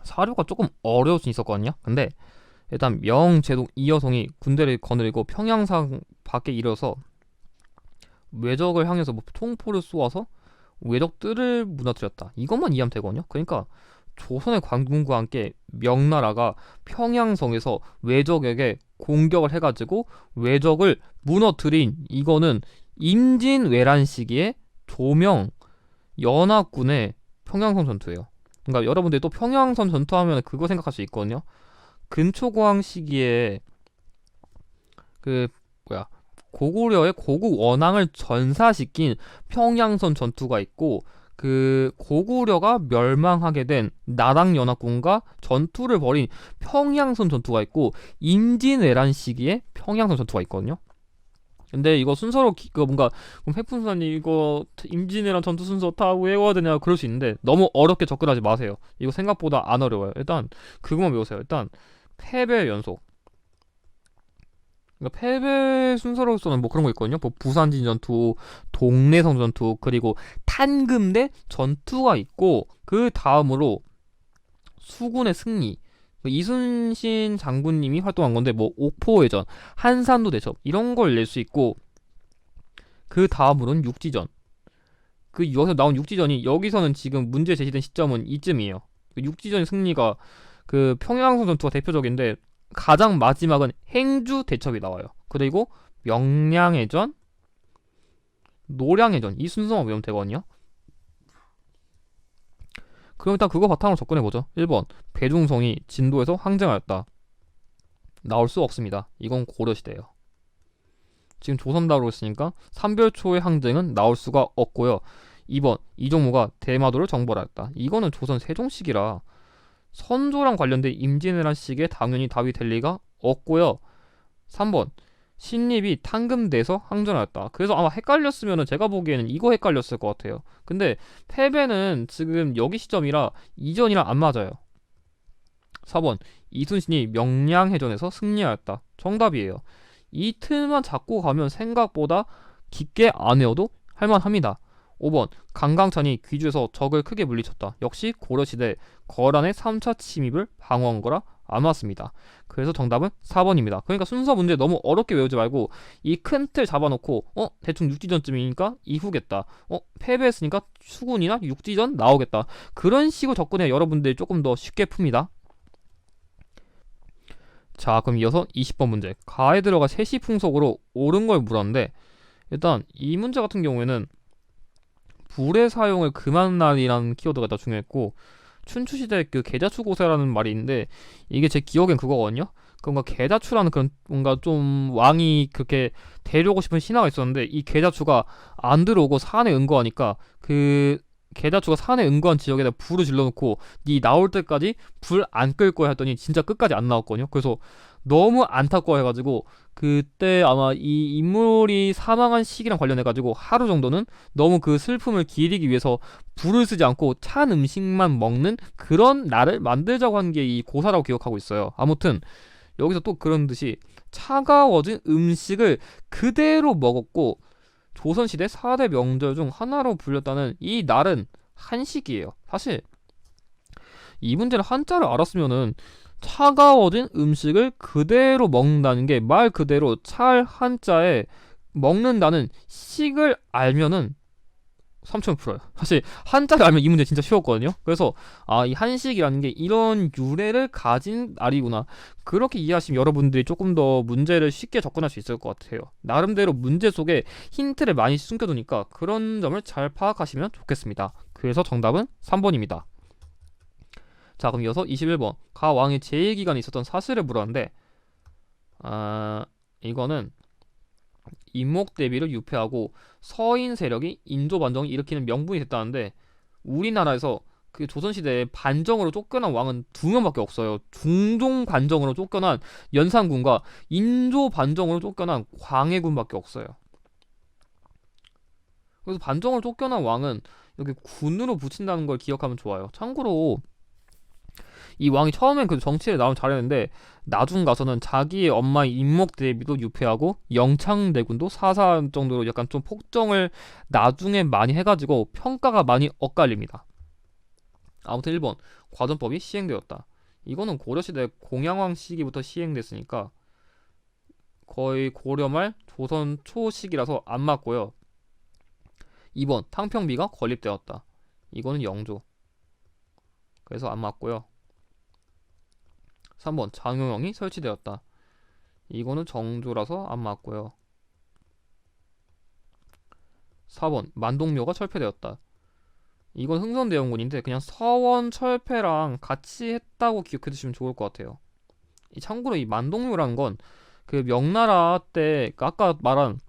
사료가 조금 어려울 수 있었거든요. 근데 일단 명제동 이여성이 군대를 거느리고 평양상 밖에 이르러서 외적을 향해서 뭐 총포를 쏘아서 외적들을 무너뜨렸다. 이것만 이해하면 되거든요. 그러니까 조선의 관군과 함께 명나라가 평양성에서 외적에게 공격을 해가지고 외적을 무너뜨린, 이거는 임진왜란 시기에 조명 연합군의 평양성 전투예요. 그러니까 여러분들이 또 평양선 전투하면 그거 생각할 수 있거든요. 근초고왕 시기에 그 뭐야 고구려의 고국 원앙을 전사시킨 평양선 전투가 있고, 그 고구려가 멸망하게 된 나랑연합군과 전투를 벌인 평양선 전투가 있고, 임진왜란 시기에 평양선 전투가 있거든요. 근데 이거 순서로 그 뭔가 그럼 핵분산이 이거 임진왜란 전투 순서 다 외워야 되냐 그럴 수 있는데, 너무 어렵게 접근하지 마세요. 이거 생각보다 안 어려워요. 일단 그것만 외우세요. 일단 패배 연속. 그러니까 패배 순서로서는 뭐 그런 거 있거든요. 뭐 부산진 전투, 동래성 전투, 그리고 탄금대 전투가 있고, 그 다음으로 수군의 승리. 이순신 장군님이 활동한 건데, 뭐 옥포해전, 한산도 대첩 이런 걸 낼 수 있고, 그 다음으로는 육지전. 그 여기서 나온 육지전이, 여기서는 지금 문제 제시된 시점은 이쯤이에요. 그 육지전 승리가 그 평양성 전투가 대표적인데, 가장 마지막은 행주 대첩이 나와요. 그리고 명량해전, 노량해전, 이 순서만 외우면 되거든요. 그럼 일단 그거 바탕으로 접근해보죠. 1번 배중성이 진도에서 항쟁하였다. 나올 수 없습니다. 이건 고려시대예요. 지금 조선다로 했으니까 삼별초의 항쟁은 나올 수가 없고요. 2번 이종무가 대마도를 정벌하였다. 이거는 조선 세종시기라 선조랑 관련된 임진왜란 시기에 당연히 답이 될 리가 없고요. 3번 신립이 탕금대에서 항전하였다. 그래서 아마 헷갈렸으면은 제가 보기에는 이거 헷갈렸을 것 같아요. 근데 패배는 지금 여기 시점이라 이전이랑 안 맞아요. 4번 이순신이 명량해전에서 승리하였다. 정답이에요. 이 틀만 잡고 가면 생각보다 깊게 안 외워도 할만합니다. 5번 강강찬이 귀주에서 적을 크게 물리쳤다. 역시 고려시대 거란의 3차 침입을 방어한 거라 안 맞습니다. 그래서 정답은 4번입니다. 그러니까 순서 문제 너무 어렵게 외우지 말고 이 큰 틀 잡아놓고 대충 육지전쯤이니까 이후겠다. 패배했으니까 수군이나 육지전 나오겠다. 그런 식으로 접근해 여러분들이 조금 더 쉽게 풉니다. 자, 그럼 이어서 20번 문제. 가에 들어가 세시풍속으로 옳은 걸 물었는데 일단 이 문제 같은 경우에는 불의 사용을 금한날이라는 키워드가 더 중요했고 춘추시대 그 계자추고세라는 말이 있는데 이게 제 기억엔 그거거든요. 뭔가 계자추라는 그런 뭔가 좀 왕이 그렇게 데려오고 싶은 신하가 있었는데 이 계자추가 안 들어오고 산에 응거하니까 그 계자추가 산에 응거한 지역에다 불을 질러놓고 니 나올 때까지 불 안 끌 거야 했더니 진짜 끝까지 안 나왔거든요. 그래서 너무 안타까워해가지고 그때 아마 이 인물이 사망한 시기랑 관련해가지고 하루 정도는 너무 그 슬픔을 기리기 위해서 불을 쓰지 않고 찬 음식만 먹는 그런 날을 만들자고 한 게 이 고사라고 기억하고 있어요. 아무튼 여기서 또 그런 듯이 차가워진 음식을 그대로 먹었고 조선시대 4대 명절 중 하나로 불렸다는 이 날은 한식이에요. 사실 이 문제는 한자를 알았으면은 차가워진 음식을 그대로 먹는다는 게 말 그대로 찰 한자에 먹는다는 식을 알면은 3천 풀어요. 사실 한자를 알면 이 문제 진짜 쉬웠거든요. 그래서 이 한식이라는 게 이런 유래를 가진 날이구나. 그렇게 이해하시면 여러분들이 조금 더 문제를 쉽게 접근할 수 있을 것 같아요. 나름대로 문제 속에 힌트를 많이 숨겨두니까 그런 점을 잘 파악하시면 좋겠습니다. 그래서 정답은 3번입니다. 자, 그럼 이어서 21번 가 왕의 제위 기간에 있었던 사실을 물었는데 이거는 인목 대비를 유폐하고 서인 세력이 인조 반정을 일으키는 명분이 됐다는데 우리나라에서 그 조선시대에 반정으로 쫓겨난 왕은 2명밖에 없어요. 중종 반정으로 쫓겨난 연산군과 인조 반정으로 쫓겨난 광해군밖에 없어요. 그래서 반정으로 쫓겨난 왕은 여기 군으로 붙인다는 걸 기억하면 좋아요. 참고로 이 왕이 처음엔 그 정치에 나오면 잘했는데 나중 가서는 자기의 엄마의 인목 대비도 유폐하고 영창대군도 사사할 정도로 약간 좀 폭정을 나중에 많이 해가지고 평가가 많이 엇갈립니다. 아무튼 1번 과전법이 시행되었다. 이거는 고려시대 공양왕 시기부터 시행됐으니까 거의 고려 말 조선 초 시기라서 안 맞고요. 2번 탕평비가 건립되었다. 이거는 영조. 그래서 안 맞고요. 3번 장효영이 설치되었다. 이거는 정조라서 안 맞고요. 4번 만동묘가 철폐되었다. 이건 흥선대원군인데 그냥 서원 철폐랑 같이 했다고 기억해 두시면 좋을 것 같아요. 참고로 이 만동묘라는 건 그 명나라 때 아까 말한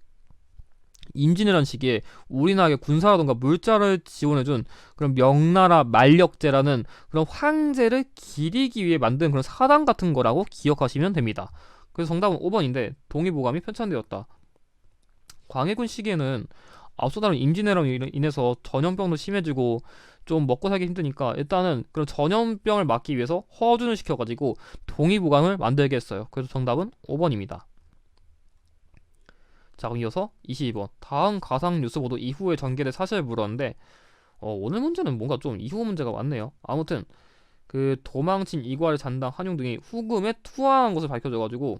임진왜란 시기에 우리나라에 군사라던가 물자를 지원해준 그런 명나라 만력제라는 그런 황제를 기리기 위해 만든 그런 사당 같은 거라고 기억하시면 됩니다. 그래서 정답은 5번인데 동의보감이 편찬되었다. 광해군 시기에는 앞서 다룬 임진왜란으로 인해서 전염병도 심해지고 좀 먹고 살기 힘드니까 일단은 그런 전염병을 막기 위해서 허준을 시켜가지고 동의보감을 만들게 했어요. 그래서 정답은 5번입니다. 자, 그럼 이어서 22번 다음 가상 뉴스 보도 이후에 전개된 사실을 물었는데 오늘 문제는 뭔가 좀 이후 문제가 많네요. 아무튼 그 도망친 이괄 잔당 한용 등이 후금에 투항한 것을 밝혀져가지고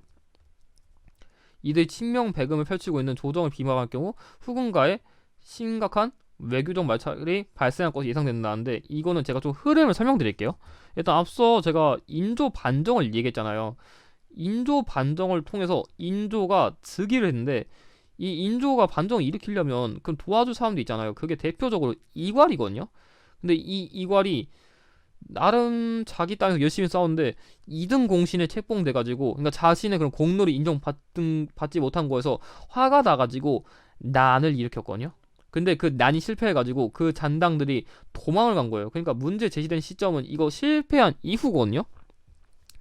이들이 친명 배금을 펼치고 있는 조정을 비방할 경우 후금과의 심각한 외교적 말차이 발생할 것이 예상된다는데 이거는 제가 좀 흐름을 설명드릴게요. 일단 앞서 제가 인조 반정을 얘기했잖아요. 인조 반정을 통해서 인조가 즉위를 했는데 이 인조가 반정을 일으키려면 그럼 도와줄 사람도 있잖아요. 그게 대표적으로 이괄이거든요. 근데 이 이괄이 나름 자기 땅에서 열심히 싸웠는데 2등 공신에 책봉돼가지고, 그러니까 자신의 그런 공로를 인정받지 못한 거에서 화가 나가지고 난을 일으켰거든요. 근데 그 난이 실패해가지고 그 잔당들이 도망을 간 거예요. 그러니까 문제 제시된 시점은 이거 실패한 이후거든요.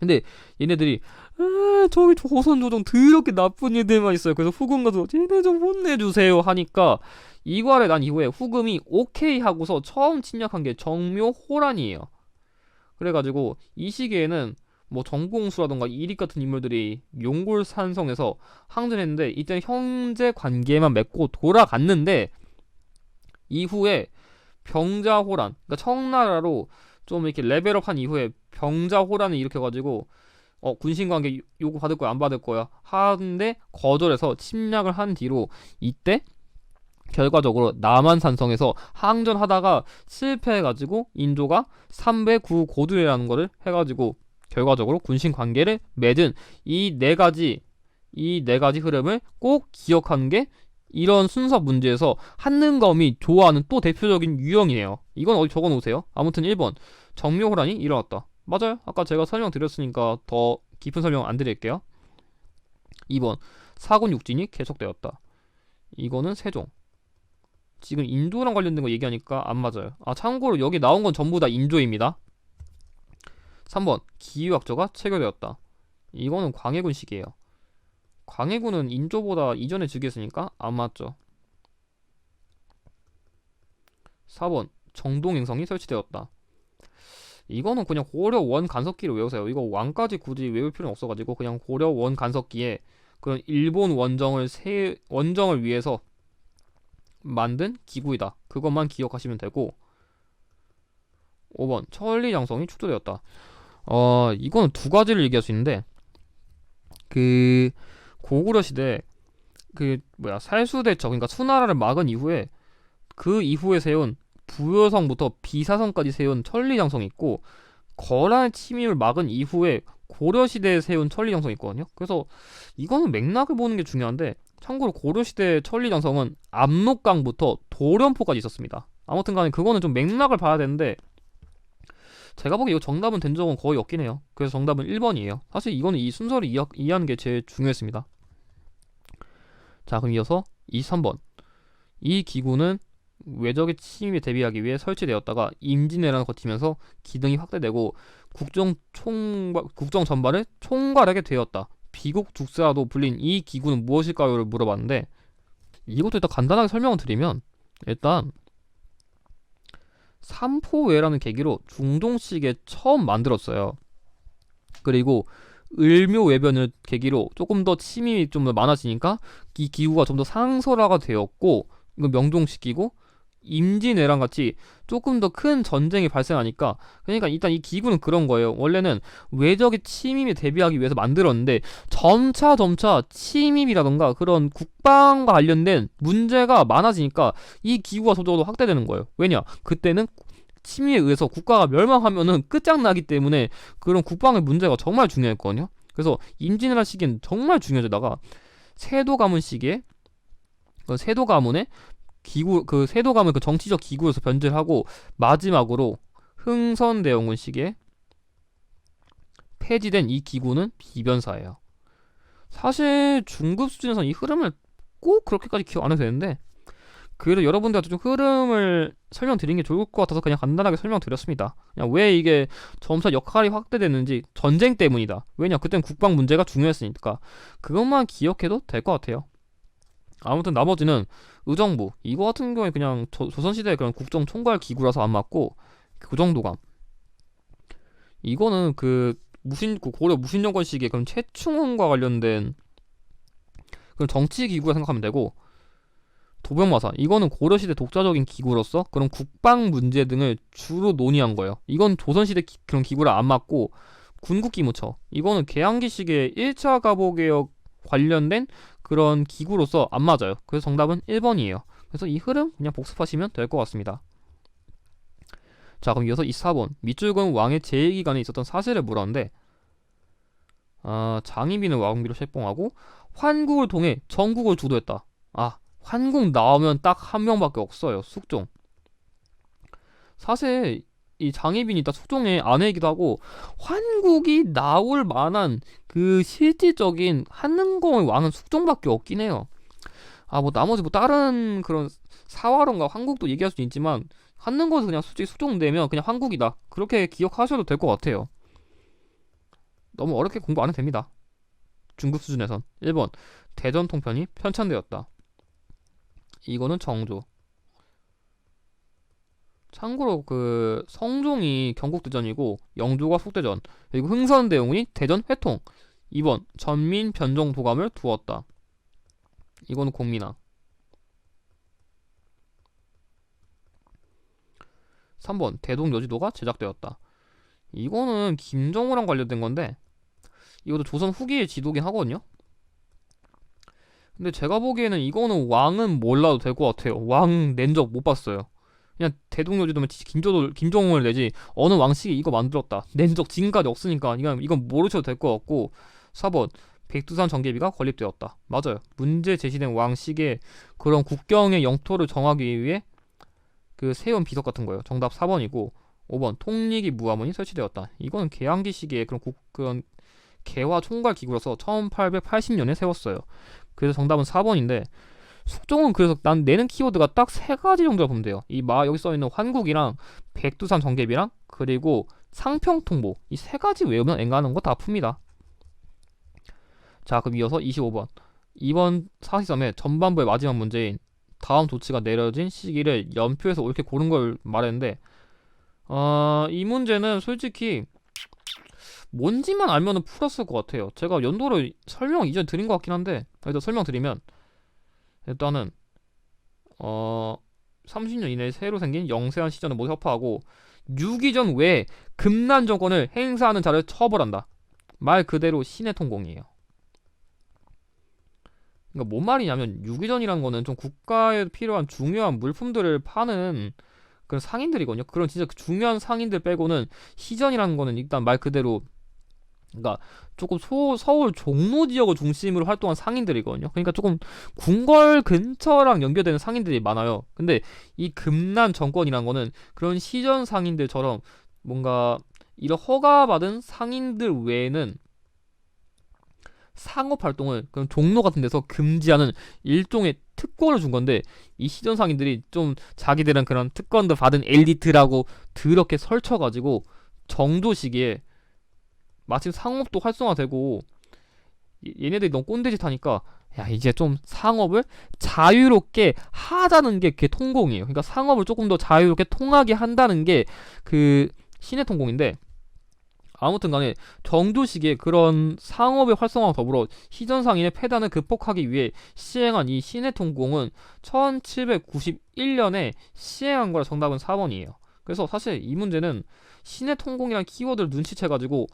근데 얘네들이 저기 조선 조정 더럽게 나쁜 애들만 있어요. 그래서 후금 가서 쟤네 좀 혼내주세요 하니까 이괄에 난 이후에 후금이 오케이 하고서 처음 침략한 게 정묘호란이에요. 그래가지고 이 시기에는 뭐 정봉수라던가 이립 같은 인물들이 용골산성에서 항전했는데 이때는 형제 관계만 맺고 돌아갔는데, 이후에 병자호란, 그러니까 청나라로 좀 이렇게 레벨업한 이후에 병자호란을 일으켜가지고 군신관계 요구 받을 거야 안 받을 거야 하는데 거절해서 침략을 한 뒤로, 이때 결과적으로 남한산성에서 항전하다가 실패해가지고 인조가 삼배구 고두례라는 거를 해가지고 결과적으로 군신관계를 맺은 이 네 가지 흐름을 꼭 기억하는 게 이런 순서 문제에서 한능검이 좋아하는 또 대표적인 유형이에요. 이건 어디 적어놓으세요. 아무튼 1번 정묘호란이 일어났다. 맞아요. 아까 제가 설명드렸으니까 더 깊은 설명 안 드릴게요. 2번 사군육진이 계속되었다. 이거는 세종. 지금 인조랑 관련된 거 얘기하니까 안 맞아요. 참고로 여기 나온 건 전부 다 인조입니다. 3번 기유학조가 체결되었다. 이거는 광해군 시기예요. 광해군은 인조보다 이전에 즉위했으니까 안 맞죠. 4번 정동행성이 설치되었다. 이거는 그냥 고려 원 간섭기를 외우세요. 이거 왕까지 굳이 외울 필요는 없어가지고 그냥 고려 원 간섭기에 그런 일본 원정을 위해서 만든 기구이다. 그것만 기억하시면 되고, 5번 천리장성이 축소되었다. 이거는 두 가지를 얘기할 수 있는데, 그 고구려 시대 살수대처, 그러니까 수나라를 막은 이후에 그 이후에 세운 부여성부터 비사성까지 세운 천리장성이 있고, 거란의 침입을 막은 이후에 고려시대에 세운 천리장성이 있거든요. 그래서 이거는 맥락을 보는 게 중요한데, 참고로 고려시대 천리장성은 압록강부터 도련포까지 있었습니다. 아무튼 간에 그거는 좀 맥락을 봐야 되는데, 제가 보기에 이거 정답은 된 적은 거의 없긴 해요. 그래서 정답은 1번이에요. 사실 이거는 이 순서를 이해하는 게 제일 중요했습니다. 자, 그럼 이어서 3번. 이 기구는 외적의 침입에 대비하기 위해 설치되었다가 임진왜란을 거치면서 기능이 확대되고 국정 전반을 총괄하게 되었다. 비국 죽사도 불린 이 기구는 무엇일까요를 물어봤는데, 이것도 일단 간단하게 설명을 드리면, 일단 삼포외라는 계기로 중동식에 처음 만들었어요. 그리고 을묘외변을 계기로 조금 더 침입이 좀 더 많아지니까 이 기구가 좀 더 상설화가 되었고, 이거 명종시키고, 임진왜란 같이 조금 더 큰 전쟁이 발생하니까, 그러니까 일단 이 기구는 그런 거예요. 원래는 외적의 침입에 대비하기 위해서 만들었는데 점차 침입이라던가 그런 국방과 관련된 문제가 많아지니까 이 기구가 점점 확대되는 거예요. 왜냐? 그때는 침입에 의해서 국가가 멸망하면은 끝장나기 때문에 그런 국방의 문제가 정말 중요했거든요. 그래서 임진왜란 시기엔 정말 중요하다가 세도 가문 시기에 세도 가문의 세도 가문 정치적 기구에서 변제를 하고, 마지막으로 흥선대원군 시기에 폐지된 이 기구는 비변사예요. 사실 중급 수준에서 이 흐름을 꼭 그렇게까지 기억 안 해도 되는데, 그래도 여러분들한테 좀 흐름을 설명드린 게 좋을 것 같아서 그냥 간단하게 설명드렸습니다. 그냥 왜 이게 점차 역할이 확대됐는지, 전쟁 때문이다. 왜냐? 그땐 국방 문제가 중요했으니까. 그것만 기억해도 될 것 같아요. 아무튼 나머지는 의정부, 이거 같은 경우에 그냥 조선시대의 그런 국정 총괄 기구라서 안 맞고, 그 정도감. 이거는 고려 무신정권 시기에 그런 최충원과 관련된 그런 정치 기구라 생각하면 되고, 도병마사, 이거는 고려시대 독자적인 기구로서 그런 국방 문제 등을 주로 논의한 거예요. 이건 조선시대 그런 기구랑 안 맞고, 군국기무처, 이거는 개항기 시기에 1차 가보개혁 관련된 그런 기구로서 안 맞아요. 그래서 정답은 1번이에요. 그래서 이 흐름 그냥 복습하시면 될 것 같습니다. 자, 그럼 이어서 4번. 밑줄근 왕의 재위기간에 있었던 사실을 물었는데, 장희빈은 왕비로 책봉하고 환국을 통해 전국을 주도했다. 환국 나오면 딱 한 명밖에 없어요. 숙종. 사실 이 장희빈이 딱 소종의 아내이기도 하고 환국이 나올 만한 그 실질적인 한능공의 왕은 숙종밖에 없긴 해요. 뭐 나머지 뭐 다른 그런 사화론과 환국도 얘기할 수 있지만 한능공에서 그냥 솔직히 숙종되면 그냥 환국이다, 그렇게 기억하셔도 될 것 같아요. 너무 어렵게 공부 안 해도 됩니다. 중급 수준에선. 1번 대전 통편이 편찬되었다. 이거는 정조. 참고로 그 성종이 경국대전이고 영조가 속대전, 그리고 흥선대원군이 대전 회통. 2번 전민 변종 도감을 두었다. 이거는 공민왕. 3번 대동여지도가 제작되었다. 이거는 김정우랑 관련된 건데 이것도 조선 후기의 지도긴 하거든요. 근데 제가 보기에는 이거는 왕은 몰라도 될 것 같아요. 왕 낸 적 못 봤어요. 그냥 대동여지도면 김정우를 내지 어느 왕실이 이거 만들었다 낸 적 지금까지 없으니까 이건 모르셔도 될 것 같고. 4번 백두산 정계비가 건립되었다. 맞아요. 문제 제시된 왕실의 그런 국경의 영토를 정하기 위해 그 세운 비석 같은 거예요. 정답 4번이고. 5번 통리기 무화문이 설치되었다. 이거는 개항기 시기에 그런 개화 총괄 기구로서 1880년에 세웠어요. 그래서 정답은 4번인데 숙종은 그래서 난 내는 키워드가 딱 세 가지 정도가 보면 돼요. 여기 써있는 환국이랑 백두산 정계비랑 그리고 상평통보, 이 세 가지 외우면 앵가는 거 다 풉니다. 자, 그럼 이어서 25번. 이번 사시점의 전반부의 마지막 문제인 다음 조치가 내려진 시기를 연표에서 옳게 고른 걸 말했는데 이 문제는 솔직히 뭔지만 알면은 풀었을 것 같아요. 제가 연도를 설명 이전에 드린 것 같긴 한데 그래도 설명드리면, 일단은 30년 이내에 새로 생긴 영세한 시전을 모두 협파하고 유기전 외에 금난 정권을 행사하는 자를 처벌한다. 말 그대로 신의 통공이에요. 그러니까 뭔 말이냐면 유기전이라는 거는 좀 국가에 필요한 중요한 물품들을 파는 그런 상인들이거든요. 그런 진짜 중요한 상인들 빼고는 시전이라는 거는 일단 말 그대로 그러니까 조금 서울 종로 지역을 중심으로 활동한 상인들이거든요. 그러니까 조금 궁궐 근처랑 연결되는 상인들이 많아요. 근데 이 금난 정권이란 거는 그런 시전 상인들처럼 뭔가 이런 허가받은 상인들 외에는 상업 활동을 그런 종로 같은 데서 금지하는 일종의 특권을 준 건데, 이 시전 상인들이 좀 자기들은 그런 특권도 받은 엘리트라고 더럽게 설쳐가지고 정조 시기에 마침 상업도 활성화되고 얘네들이 너무 꼰대짓 하니까 야 이제 좀 상업을 자유롭게 하자는 게 그게 통공이에요. 그러니까 상업을 조금 더 자유롭게 통하게 한다는 게 그 신의 통공인데, 아무튼 간에 정조 시기에 그런 상업의 활성화와 더불어 시전상인의 폐단을 극복하기 위해 시행한 이 신의 통공은 1791년에 시행한 거라 정답은 4번이에요. 그래서 사실 이 문제는 신의 통공이라는 키워드를 눈치채가지고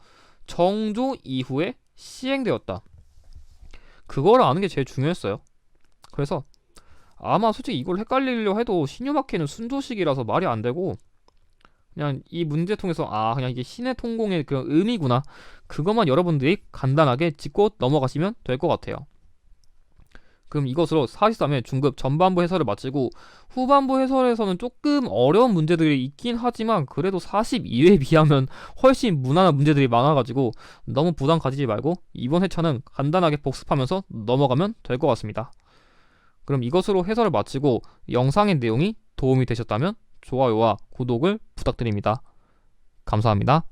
정조 이후에 시행되었다, 그거를 아는 게 제일 중요했어요. 그래서 아마 솔직히 이걸 헷갈리려 해도 신유마케는 순조식이라서 말이 안 되고, 그냥 이 문제 통해서 그냥 이게 신의 통공의 그런 의미구나, 그것만 여러분들이 간단하게 짚고 넘어가시면 될 것 같아요. 그럼 이것으로 43회 중급 전반부 해설을 마치고, 후반부 해설에서는 조금 어려운 문제들이 있긴 하지만 그래도 42회에 비하면 훨씬 무난한 문제들이 많아가지고 너무 부담 가지지 말고 이번 회차는 간단하게 복습하면서 넘어가면 될 것 같습니다. 그럼 이것으로 해설을 마치고 영상의 내용이 도움이 되셨다면 좋아요와 구독을 부탁드립니다. 감사합니다.